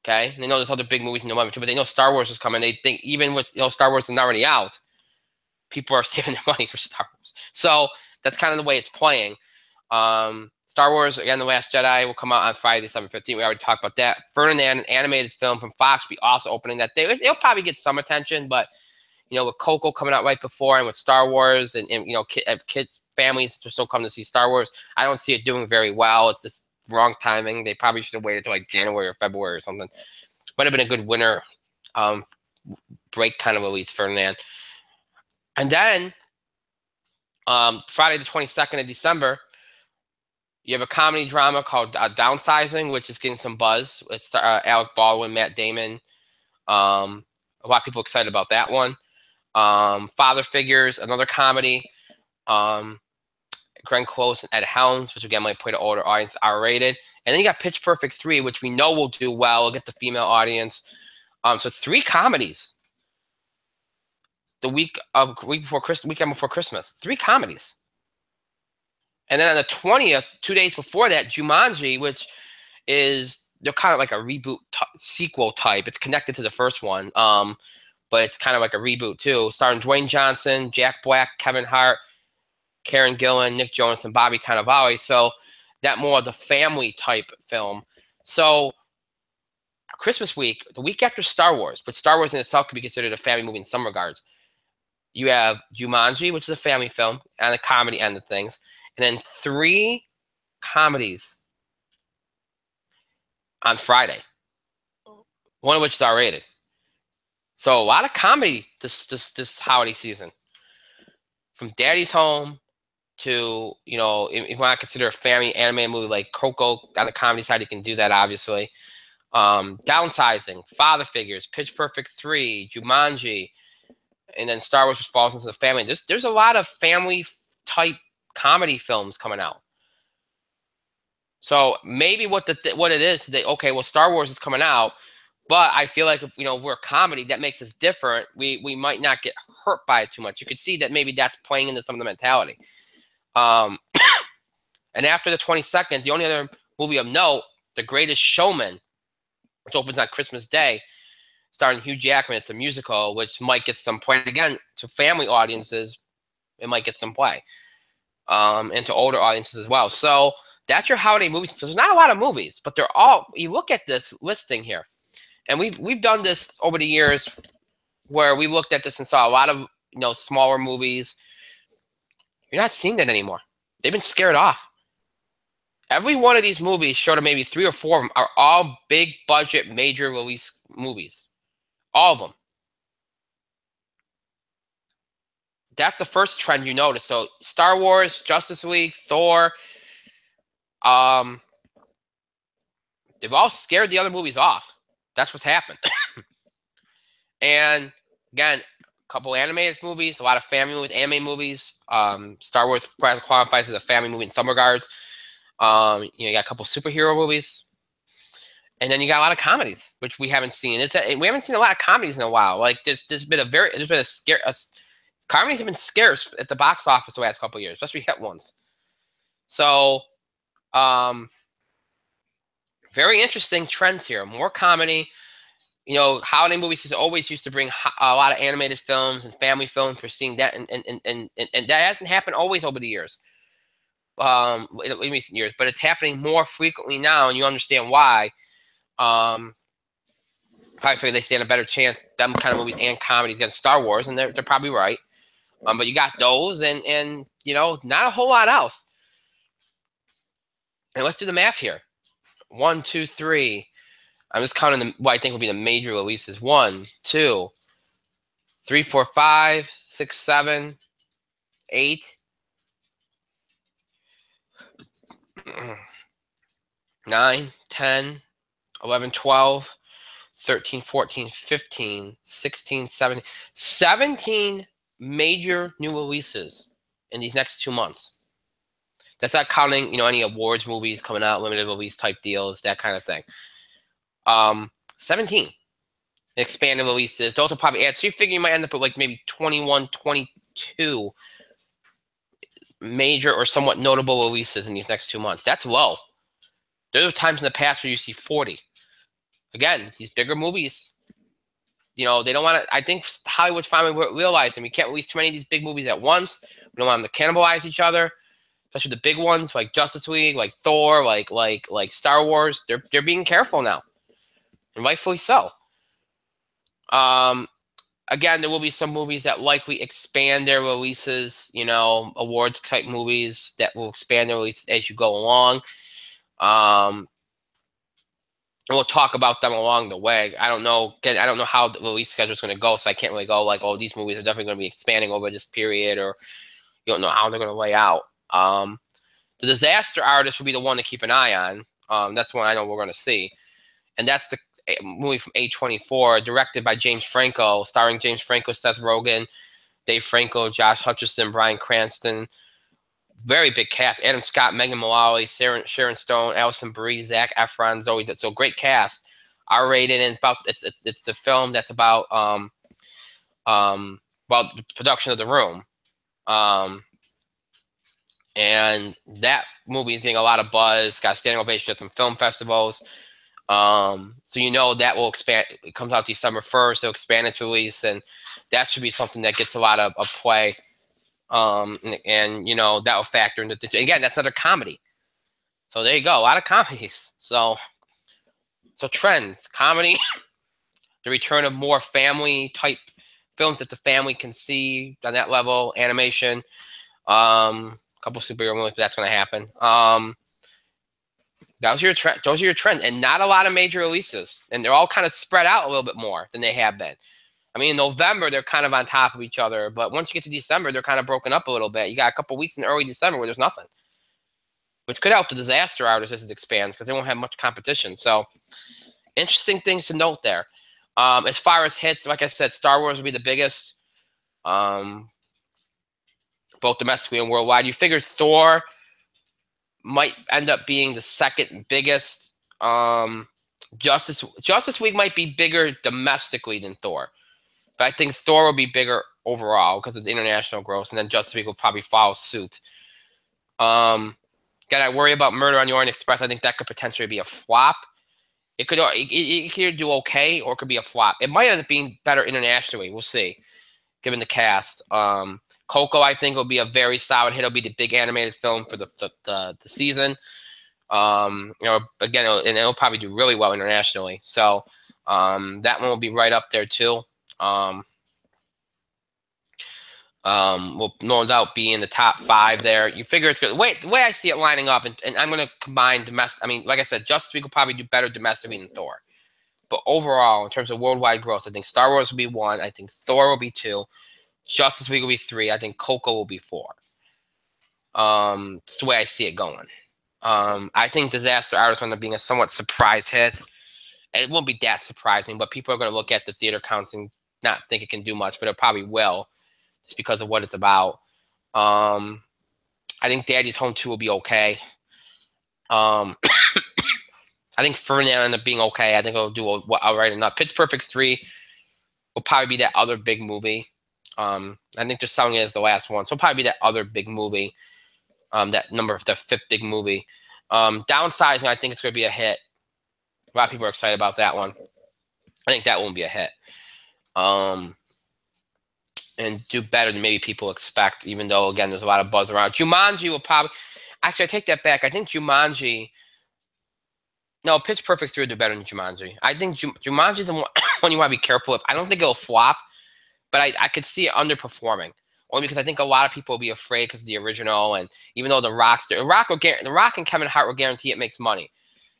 Okay, and they know there's other big movies in November too, but they know Star Wars is coming. They think even with Star Wars is already out, people are saving their money for Star Wars. So that's kind of the way it's playing. Star Wars, again, The Last Jedi will come out on Friday, December 15th. We already talked about that. Ferdinand, an animated film from Fox, will be also opening that day. It'll probably get some attention, but with Coco coming out right before and with Star Wars and kids, families are still coming to see Star Wars, I don't see it doing very well. It's just wrong timing. They probably should have waited till like January or February or something. Might have been a good winter break kind of release, Ferdinand. And then Friday the 22nd of December, you have a comedy drama called Downsizing, which is getting some buzz. It's Alec Baldwin, Matt Damon. A lot of people excited about that one. Father Figures, another comedy. Glenn Close and Ed Helms, which again might play to older audience, R-rated. And then you got Pitch Perfect 3, which we know will do well. It'll get the female audience. So 3 comedies. The weekend before Christmas. 3 comedies. And then on the 20th, 2 days before that, Jumanji, which is they're kind of like a reboot sequel type. It's connected to the first one, but it's kind of like a reboot too. Starring Dwayne Johnson, Jack Black, Kevin Hart, Karen Gillan, Nick Jonas, and Bobby Cannavale. So that more of the family type film. So Christmas week, the week after Star Wars, but Star Wars in itself could be considered a family movie in some regards. You have Jumanji, which is a family film, and a comedy end of things. And then 3 comedies on Friday, one of which is R-rated. So a lot of comedy this holiday season. From Daddy's Home to, if you want to consider a family animated movie like Coco on the comedy side, you can do that, obviously. Downsizing, Father Figures, Pitch Perfect 3, Jumanji, and then Star Wars, which falls into the family. There's a lot of family-type comedy films coming out. So maybe what it is, Star Wars is coming out, but I feel like if we're a comedy, that makes us different. We might not get hurt by it too much. You could see that maybe that's playing into some of the mentality. And after the 22nd, the only other movie of note, The Greatest Showman, which opens on Christmas Day, starring Hugh Jackman. It's a musical, which might get some play. Again, to family audiences, it might get some play. And to older audiences as well. So That's your holiday movies. So there's not a lot of movies, but they're all. You look at this listing here, and we've done this over the years, where we looked at this and saw a lot of smaller movies. You're not seeing that anymore. They've been scared off. Every one of these movies, short of maybe 3 or 4 of them, are all big budget, major release movies. All of them. That's the first trend you notice. So Star Wars, Justice League, Thor, they've all scared the other movies off. That's what's happened. And again, a couple animated movies, a lot of family movies, anime movies. Star Wars qualifies as a family movie in some regards. You got a couple superhero movies, and then you got a lot of comedies, which we haven't seen. We haven't seen a lot of comedies in a while. Like there's been a scare. Comedies have been scarce at the box office the last couple of years, especially hit ones. So, very interesting trends here. More comedy. Holiday movies always used to bring a lot of animated films and family films. We're seeing that, and that hasn't happened always over the years, in recent years. But it's happening more frequently now, and you understand why. Probably figure they stand a better chance, them kind of movies and comedies, against Star Wars, and they're probably right. But you got those, and not a whole lot else. And let's do the math here. 1, 2, 3. I'm just counting what I think will be the major releases. 1, 2, 3, 4, 5, 6, 7, 8, 9, 10, 11, 12, 13, 14, 15, 16, 17. 17 major new releases in these next 2 months. That's not counting, any awards movies coming out, limited release type deals, that kind of thing. 17 expanded releases. Those will probably add. So you figure you might end up with like maybe 21, 22 major or somewhat notable releases in these next 2 months. That's low. There are times in the past where you see 40. Again, these bigger movies, they don't want to. I think Hollywood's finally realizing we can't release too many of these big movies at once. We don't want them to cannibalize each other, especially the big ones like Justice League, like Thor, like Star Wars. They're being careful now, and rightfully so. Again, there will be some movies that likely expand their releases. Awards type movies that will expand their releases as you go along. And we'll talk about them along the way. I don't know. Again, I don't know how the release schedule is going to go, so I can't really go like, oh, these movies are definitely going to be expanding over this period, or you don't know how they're going to lay out. The Disaster Artist will be the one to keep an eye on. That's one I know we're going to see. And that's the movie from A24, directed by James Franco, starring James Franco, Seth Rogen, Dave Franco, Josh Hutcherson, Bryan Cranston. Very big cast. Adam Scott, Megan Mullally, Sharon Stone, Alison Brie, Zac Efron, Zoe. So great cast. R-rated, and it's the film that's about the production of The Room. And that movie is getting a lot of buzz. Got a standing ovation at some film festivals. So that will expand. It comes out December 1st. It'll expand its release, and that should be something that gets a lot of play. And that will factor into this. Again, that's another comedy. So there you go, a lot of comedies. So trends, comedy, the return of more family type films that the family can see on that level, animation, a couple superhero movies, but that's going to happen. Those are your trends, and not a lot of major releases, and they're all kind of spread out a little bit more than they have been. I mean, in November, they're kind of on top of each other, but once you get to December, they're kind of broken up a little bit. You got a couple weeks in early December where there's nothing, which could help the Disaster Artist as it expands because they won't have much competition. So, interesting things to note there. As far as hits, like I said, Star Wars will be the biggest, both domestically and worldwide. You figure Thor might end up being the second biggest. Justice League might be bigger domestically than Thor. But I think Thor will be bigger overall because of the international gross, and then Justice League will probably follow suit. Again, I worry about Murder on the Orient Express. I think that could potentially be a flop. It could either do okay or it could be a flop. It might end up being better internationally. We'll see, given the cast. Coco, I think, will be a very solid hit. It'll be the big animated film for the season. Again, it'll probably do really well internationally. So that one will be right up there too. Will no doubt be in the top 5 there. You figure it's good. The way I see it lining up, and I'm going to combine domestic. I mean, like I said, Justice League will probably do better domestically than Thor. But overall, in terms of worldwide gross, I think Star Wars will be 1. I think Thor will be 2. Justice League will be 3. I think Coco will be 4. It's the way I see it going. I think Disaster Artist will end up being a somewhat surprise hit. And it won't be that surprising, but people are going to look at the theater counts and not think it can do much, but it probably will, just because of what it's about. I think Daddy's Home 2 will be okay. I think Ferdinand will end up being okay. I think it'll do all right enough. Pitch Perfect 3 will probably be that other big movie. I think they're selling it as the last one, so it'll probably be that other big movie. The 5th big movie. Downsizing, I think it's going to be a hit. A lot of people are excited about that one. I think that won't be a hit. And do better than maybe people expect, even though, again, there's a lot of buzz around. Jumanji will probably... Actually, I take that back. I think Jumanji... No, Pitch Perfect 3 will do better than Jumanji. I think Jumanji is the one you want to be careful of. I don't think it'll flop, but I could see it underperforming. Only because I think a lot of people will be afraid because of the original, and even though The Rock and Kevin Hart will guarantee it makes money.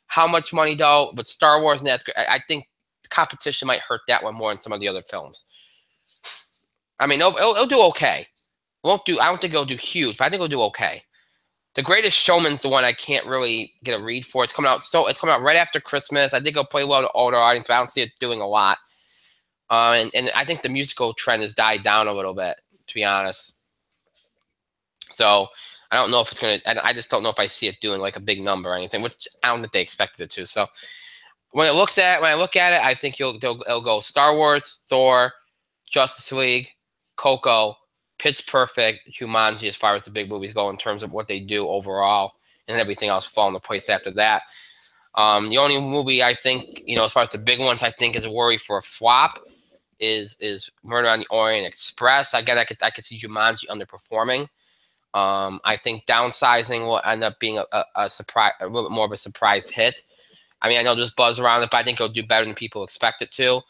How much money, though? But Star Wars, and that's good. I think competition might hurt that one more than some of the other films. I mean, it'll do okay. I don't think it'll do huge, but I think it'll do okay. The Greatest Showman's the one I can't really get a read for. It's coming out right after Christmas. I think it'll play well to older audience, but I don't see it doing a lot. And I think the musical trend has died down a little bit, to be honest. So I don't know if it's going to, I just don't know if I see it doing like a big number or anything, which I don't think they expected it to. So when I look at it, I think it'll go Star Wars, Thor, Justice League, Coco, Pitch Perfect, Jumanji, as far as the big movies go in terms of what they do overall, and everything else fall into place after that. The only movie I think, as far as the big ones, I think is a worry for a flop is Murder on the Orient Express. Again, I could see Jumanji underperforming. I think Downsizing will end up being a surprise, a little bit more of a surprise hit. I mean, I know there's buzz around it, but I think it'll do better than people expect it to.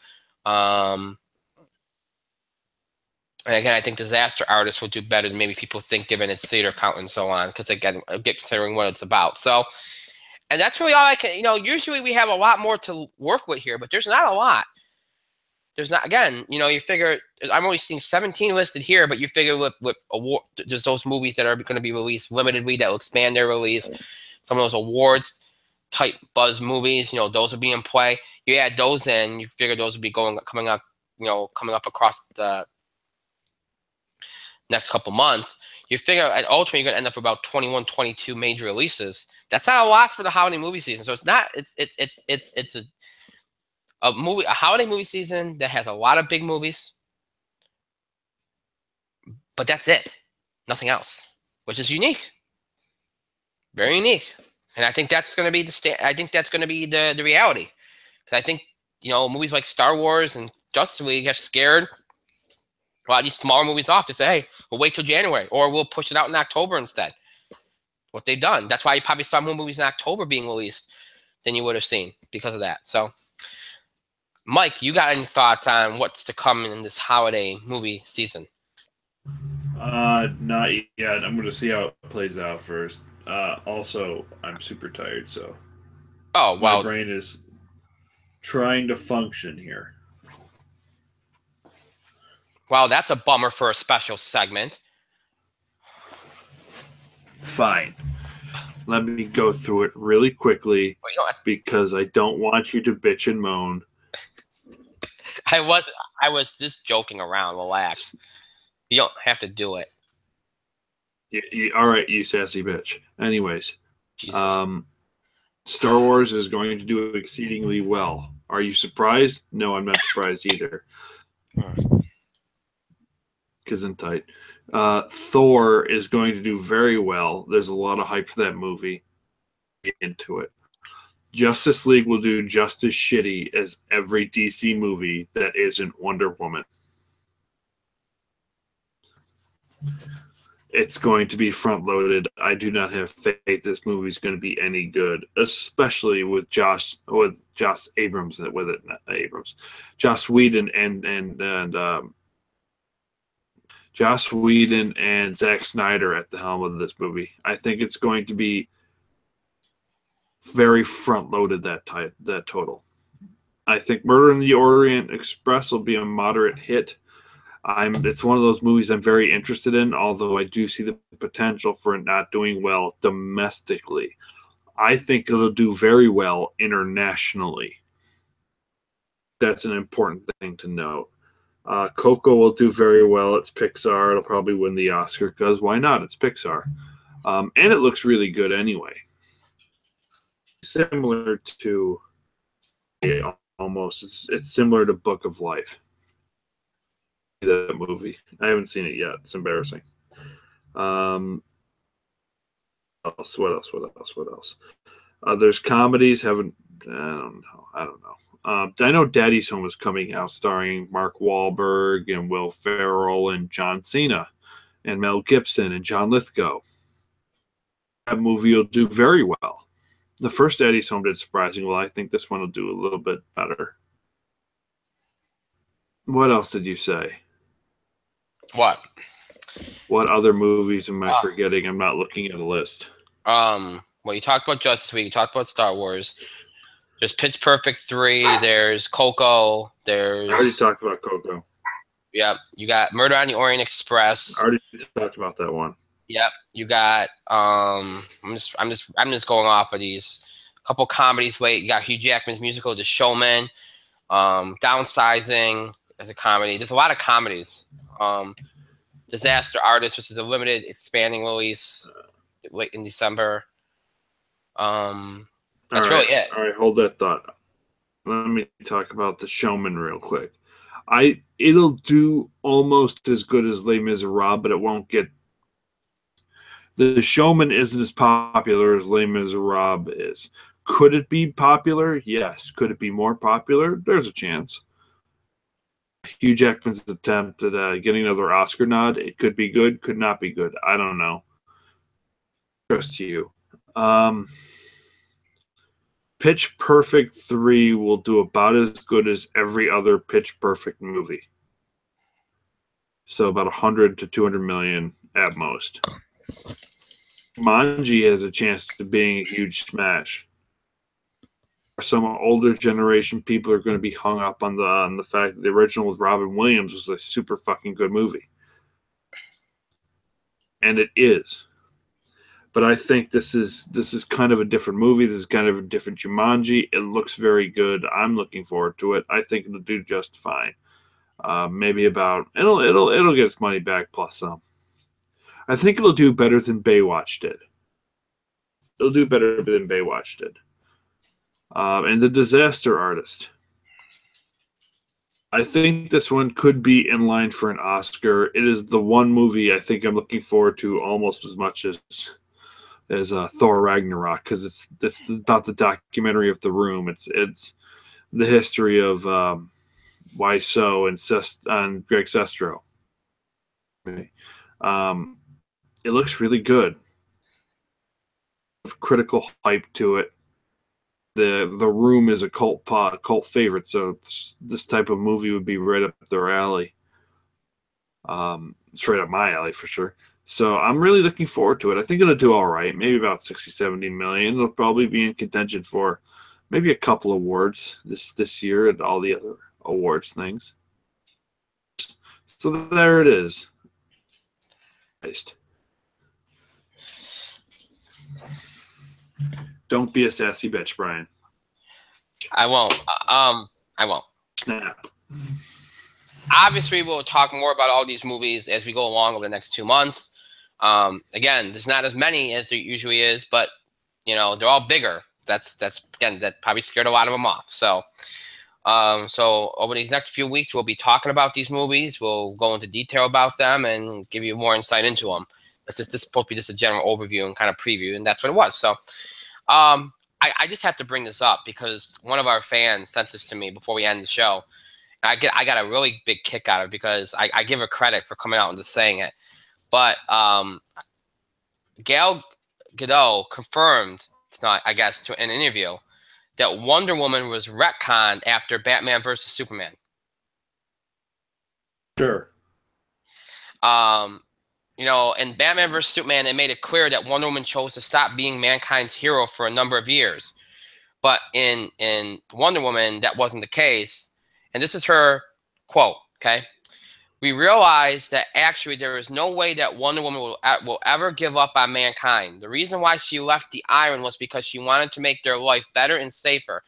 And again, I think Disaster Artist will do better than maybe people think, given its theater count and so on, because again, considering what it's about. So, and that's really all I can, usually we have a lot more to work with here, but there's not a lot. There's not, again, you figure, I'm only seeing 17 listed here, but you figure with award, there's those movies that are going to be released limitedly that will expand their release. Some of those awards type buzz movies, those will be in play. You add those in, you figure those will be coming up across the next couple months. You figure at ultimately you're going to end up with about 21, 22 major releases. That's not a lot for the holiday movie season. So it's not, it's a holiday movie season that has a lot of big movies, but that's it. Nothing else, which is unique. Very unique. And I think that's going to be the reality. Because I think, movies like Star Wars and Justice League have scared a lot of these smaller movies off to say, hey, we'll wait till January, or we'll push it out in October instead. What they've done. That's why you probably saw more movies in October being released than you would have seen because of that. So, Mike, you got any thoughts on what's to come in this holiday movie season? Not yet. I'm going to see how it plays out first. Also, I'm super tired, so my brain is trying to function here. Well, that's a bummer for a special segment. Fine. Let me go through it really quickly because I don't want you to bitch and moan. I was just joking around. Relax. You don't have to do it. All right, you sassy bitch. Anyways, Jesus. Star Wars is going to do exceedingly well. Are you surprised? No, I'm not surprised either. Gesundheit. Thor is going to do very well. There's a lot of hype for that movie. Get into it. Justice League will do just as shitty as every DC movie that isn't Wonder Woman. It's going to be front loaded. I do not have faith this movie's going to be any good, especially with Josh Abrams with it, not Abrams, Joss Whedon and Joss Whedon and Zack Snyder at the helm of this movie. I think it's going to be very front loaded that total. I think Murder in the Orient Express will be a moderate hit. It's one of those movies I'm very interested in, although I do see the potential for it not doing well domestically. I think it'll do very well internationally. That's an important thing to note. Coco will do very well. It's Pixar. It'll probably win the Oscar because why not? It's Pixar. And it looks really good anyway. Similar to almost, it's similar to Book of Life. That movie. I haven't seen it yet. It's embarrassing. What else? There's comedies. I don't know. I know Daddy's Home is coming out, starring Mark Wahlberg and Will Ferrell and John Cena and Mel Gibson and John Lithgow. That movie will do very well. The first Daddy's Home did surprisingly well. I think this one will do a little bit better. What else did you say? What other movies am I forgetting? I'm not looking at a list. Well, you talked about Justice League. You talked about Star Wars. There's Pitch Perfect 3. There's Coco. I already talked about Coco. Yep. You got Murder on the Orient Express. I already talked about that one. Yep. You got I'm just going off of these couple comedies. Wait, you got Hugh Jackman's musical The Showman. Downsizing as a comedy. There's a lot of comedies. Disaster Artist, which is a limited expanding release in December. That's really it. All right, hold that thought. Let me talk about The Showman real quick. It'll do almost as good as Les Miserables, but it won't get. The Showman isn't as popular as Les Miserables is. Could it be popular? Yes. Could it be more popular? There's a chance. Hugh Jackman's attempt at getting another Oscar nod. It could be good, could not be good. I don't know. Trust you. Pitch Perfect 3 will do about as good as every other Pitch Perfect movie. So about 100 to 200 million at most. Manji has a chance to being a huge smash. Some older generation people are going to be hung up on the fact that the original with Robin Williams was a super fucking good movie. And it is. But I think this is kind of a different movie. This is kind of a different Jumanji. It looks very good. I'm looking forward to it. I think it'll do just fine. Maybe about it'll get its money back plus some. I think it'll do better than Baywatch did. It'll do better than Baywatch did. And The Disaster Artist. I think this one could be in line for an Oscar. It is the one movie I think I'm looking forward to almost as much as Thor Ragnarok, because it's about the documentary of The Room. It's the history of Wiseau and Greg Sestero. Okay. It looks really good. Critical hype to it. The Room is a cult favorite, so this type of movie would be right up their alley. It's right up my alley for sure. So I'm really looking forward to it. I think it'll do all right, maybe about 60, 70 million. It'll probably be in contention for maybe a couple awards this year and all the other awards things. So there it is. Don't be a sassy bitch, Brian. I won't. I won't. Snap. Obviously, we'll talk more about all these movies as we go along over the next 2 months. Again, there's not as many as there usually is, but they're all bigger. That's again, that probably scared a lot of them off. So over these next few weeks, we'll be talking about these movies. We'll go into detail about them and give you more insight into them. This is supposed to be just a general overview and kind of preview, and that's what it was. So, I just have to bring this up because one of our fans sent this to me before we end the show. I got a really big kick out of it because I give her credit for coming out and just saying it. But Gal Gadot confirmed tonight, I guess, to an interview that Wonder Woman was retconned after Batman versus Superman. Sure. You know, in Batman vs. Superman, it made it clear that Wonder Woman chose to stop being mankind's hero for a number of years. But in Wonder Woman, that wasn't the case. And this is her quote, okay? We realized that actually there is no way that Wonder Woman will ever give up on mankind. The reason why she left the Iron was because she wanted to make their life better and safer.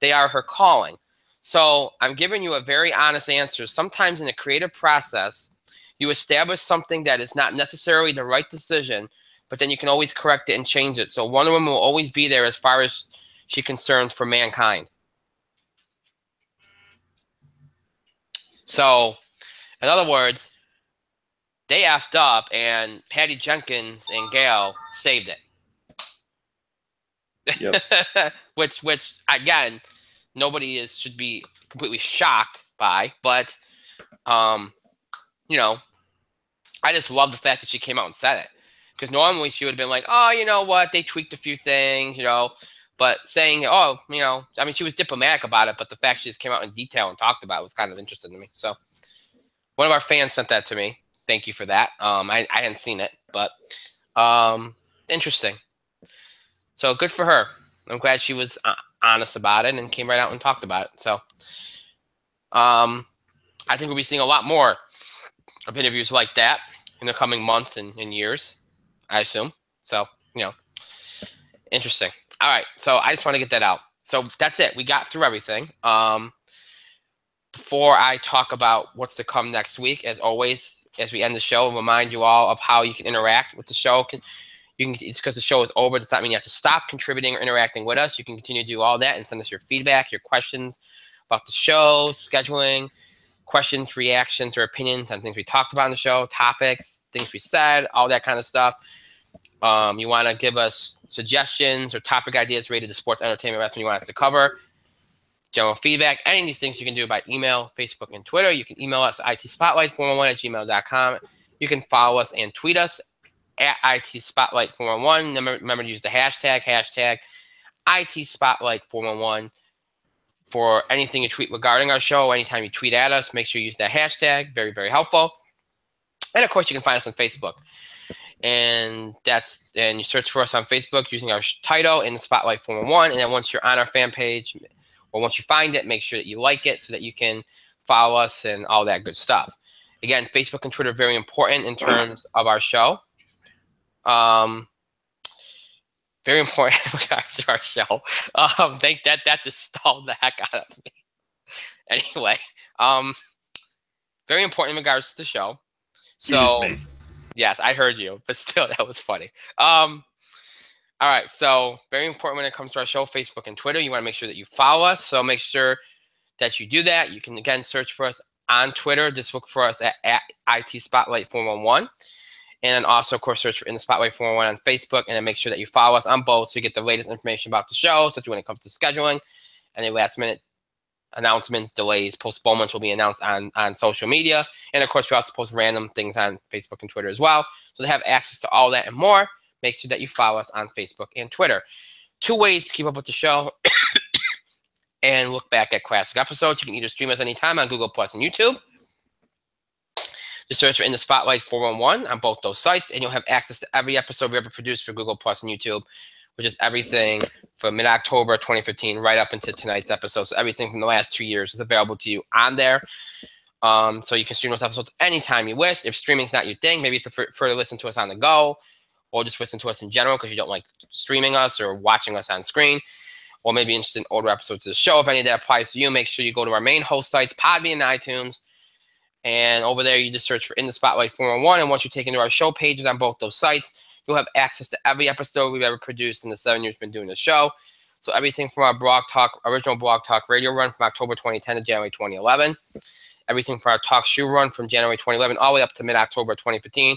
They are her calling. So I'm giving you a very honest answer. Sometimes in the creative process, you establish something that is not necessarily the right decision, but then you can always correct it and change it. So Wonder Woman will always be there as far as she's concerned for mankind. So, in other words, they effed up, and Patty Jenkins and Gal saved it. Yep. which again, nobody should be completely shocked by, but you know, I just love the fact that she came out and said it, because normally she would have been like, oh, you know what, they tweaked a few things, you know, but saying, oh, you know, I mean, she was diplomatic about it, but the fact she just came out in detail and talked about it was kind of interesting to me. So one of our fans sent that to me. Thank you for that. I hadn't seen it, but interesting. So good for her. I'm glad she was honest about it and came right out and talked about it. So I think we'll be seeing a lot more of interviews like that in the coming months and years, I assume. So, you know, interesting. All right. So I just want to get that out. So that's it. We got through everything. Before I talk about what's to come next week, as always, as we end the show, remind you all of how you can interact with the show. It's because the show is over. It does not mean you have to stop contributing or interacting with us. You can continue to do all that and send us your feedback, your questions about the show, scheduling, questions, reactions, or opinions on things we talked about in the show, topics, things we said, all that kind of stuff. You want to give us suggestions or topic ideas related to sports, entertainment, wrestling you want us to cover, general feedback, any of these things you can do by email, Facebook, and Twitter. You can email us at itspotlight411@gmail.com. You can follow us and tweet us at itspotlight411. Remember to use the hashtag itspotlight411 for anything you tweet regarding our show. Anytime you tweet at us, make sure you use that hashtag. Very, very helpful. And of course, you can find us on Facebook. And you search for us on Facebook using our title in the Spotlight 411. And then once you're on our fan page, or once you find it, make sure that you like it so that you can follow us and all that good stuff. Again, Facebook and Twitter are very important in terms of our show. Very important in regards to our show. Think that just stalled the heck out of me. Anyway, very important in regards to the show. So, yes, I heard you, but still, that was funny. All right, so very important when it comes to our show, Facebook and Twitter. You want to make sure that you follow us, so make sure that you do that. You can, again, search for us on Twitter. Just look for us at itspotlight411. And then also, of course, search for In the Spotlight 411 on Facebook, and then make sure that you follow us on both so you get the latest information about the show, especially when it comes to scheduling. Any last-minute announcements, delays, postponements will be announced on social media. And, of course, we also post random things on Facebook and Twitter as well. So to have access to all that and more, make sure that you follow us on Facebook and Twitter. 2 ways to keep up with the show and look back at classic episodes. You can either stream us anytime on Google Plus and YouTube. Just search for In the Spotlight 411 on both those sites, and you'll have access to every episode we ever produced for Google Plus and YouTube, which is everything from mid-October 2015 right up into tonight's episode. So everything from the last 2 years is available to you on there. So you can stream those episodes anytime you wish. If streaming's not your thing, maybe prefer to listen to us on the go, or just listen to us in general because you don't like streaming us or watching us on screen, or maybe interested in older episodes of the show. If any of that applies to you, make sure you go to our main host sites, Podbean and iTunes. And over there, you just search for In the Spotlight 411. And once you take into our show pages on both those sites, you'll have access to every episode we've ever produced in the 7 years we've been doing the show. So everything from our original Blog Talk radio run from October 2010 to January 2011. Everything from our Talk Shoe run from January 2011 all the way up to mid-October 2015.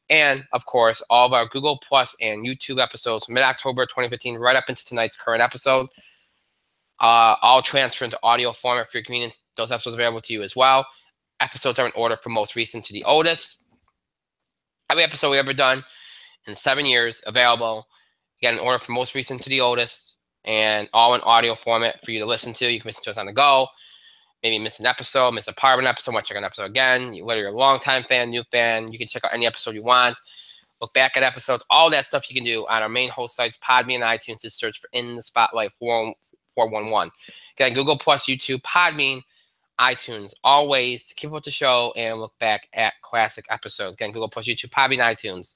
And, of course, all of our Google Plus and YouTube episodes from mid-October 2015 right up into tonight's current episode. All transfer into audio format for your convenience. Those episodes are available to you as well. Episodes are in order from most recent to the oldest. Every episode we've ever done in 7 years available. Again, in order from most recent to the oldest, and all in audio format for you to listen to. You can listen to us on the go. Maybe miss an episode, miss a part of an episode, want to check an episode again. Whether you're a long-time fan, new fan, you can check out any episode you want. Look back at episodes, all that stuff you can do on our main host sites, Podbean and iTunes. Just search for In the Spotlight 411. Again, Google Plus, YouTube, Podbean, iTunes, all ways to keep up with the show and look back at classic episodes. Again, Google Plus, YouTube, Podbean, iTunes.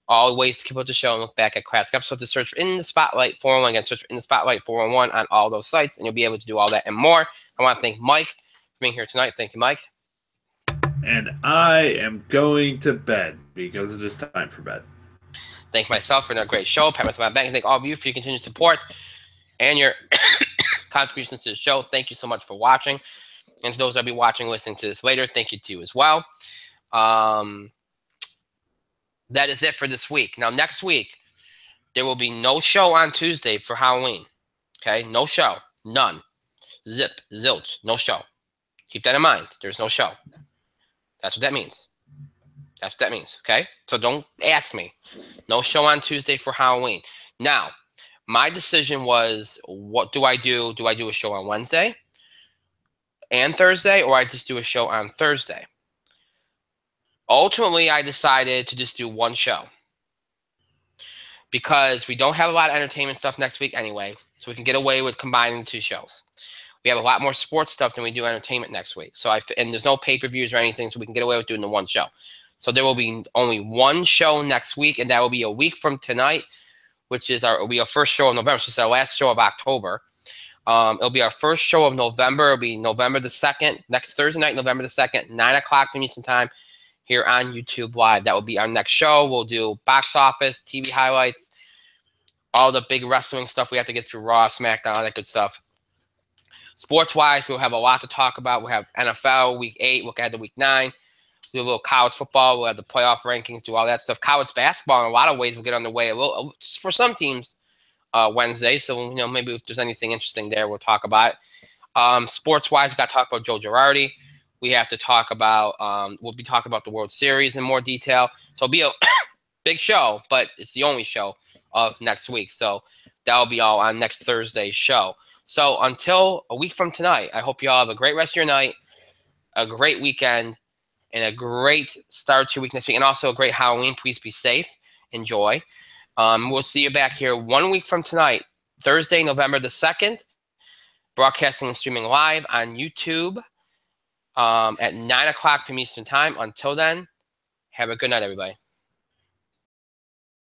All ways to keep up with the show and look back at classic episodes. To search for In the Spotlight 411. Again, search for In the Spotlight 411 on all those sites, and you'll be able to do all that and more. I want to thank Mike for being here tonight. Thank you, Mike. And I am going to bed because it is time for bed. Thank myself for another great show. Pat myself on my back, and thank all of you for your continued support and your contributions to the show. Thank you so much for watching. And to those that will be watching, listening to this later, thank you to you as well. That is it for this week. Now, next week, there will be no show on Tuesday for Halloween. Okay? No show. None. Zip. Zilch. No show. Keep that in mind. There's no show. That's what that means. That's what that means. Okay? So don't ask me. No show on Tuesday for Halloween. Now, my decision was, what do I do? Do I do a show on Wednesday and Thursday, or I just do a show on Thursday? Ultimately, I decided to just do one show because we don't have a lot of entertainment stuff next week anyway, so we can get away with combining the two shows. We have a lot more sports stuff than we do entertainment next week. And there's no pay-per-views or anything, so we can get away with doing the one show. So there will be only one show next week, and that will be a week from tonight, which is our first show of November. So it's our last show of October. It'll be our first show of November. It'll be November the 2nd, next Thursday night, November the 2nd, 9 o'clock Eastern Time, here on YouTube Live. That will be our next show. We'll do box office, TV highlights, all the big wrestling stuff we have to get through, Raw, SmackDown, all that good stuff. Sports-wise, we'll have a lot to talk about. We'll have NFL, Week 8. We'll ahead to Week 9. We'll do a little college football. We'll have the playoff rankings, do all that stuff. College basketball, in a lot of ways, will get underway a little, just for some teams, Wednesday. So, maybe if there's anything interesting there, we'll talk about it. Sports-wise, we've got to talk about Joe Girardi. We have to talk about, we'll be talking about the World Series in more detail. So it'll be a big show, but it's the only show of next week. So that'll be all on next Thursday's show. So until a week from tonight, I hope you all have a great rest of your night, a great weekend, and a great start to your week next week, and also a great Halloween. Please be safe. Enjoy. We'll see you back here 1 week from tonight, Thursday, November the 2nd, broadcasting and streaming live on YouTube. At 9 o'clock Eastern Time. Until then, have a good night, everybody.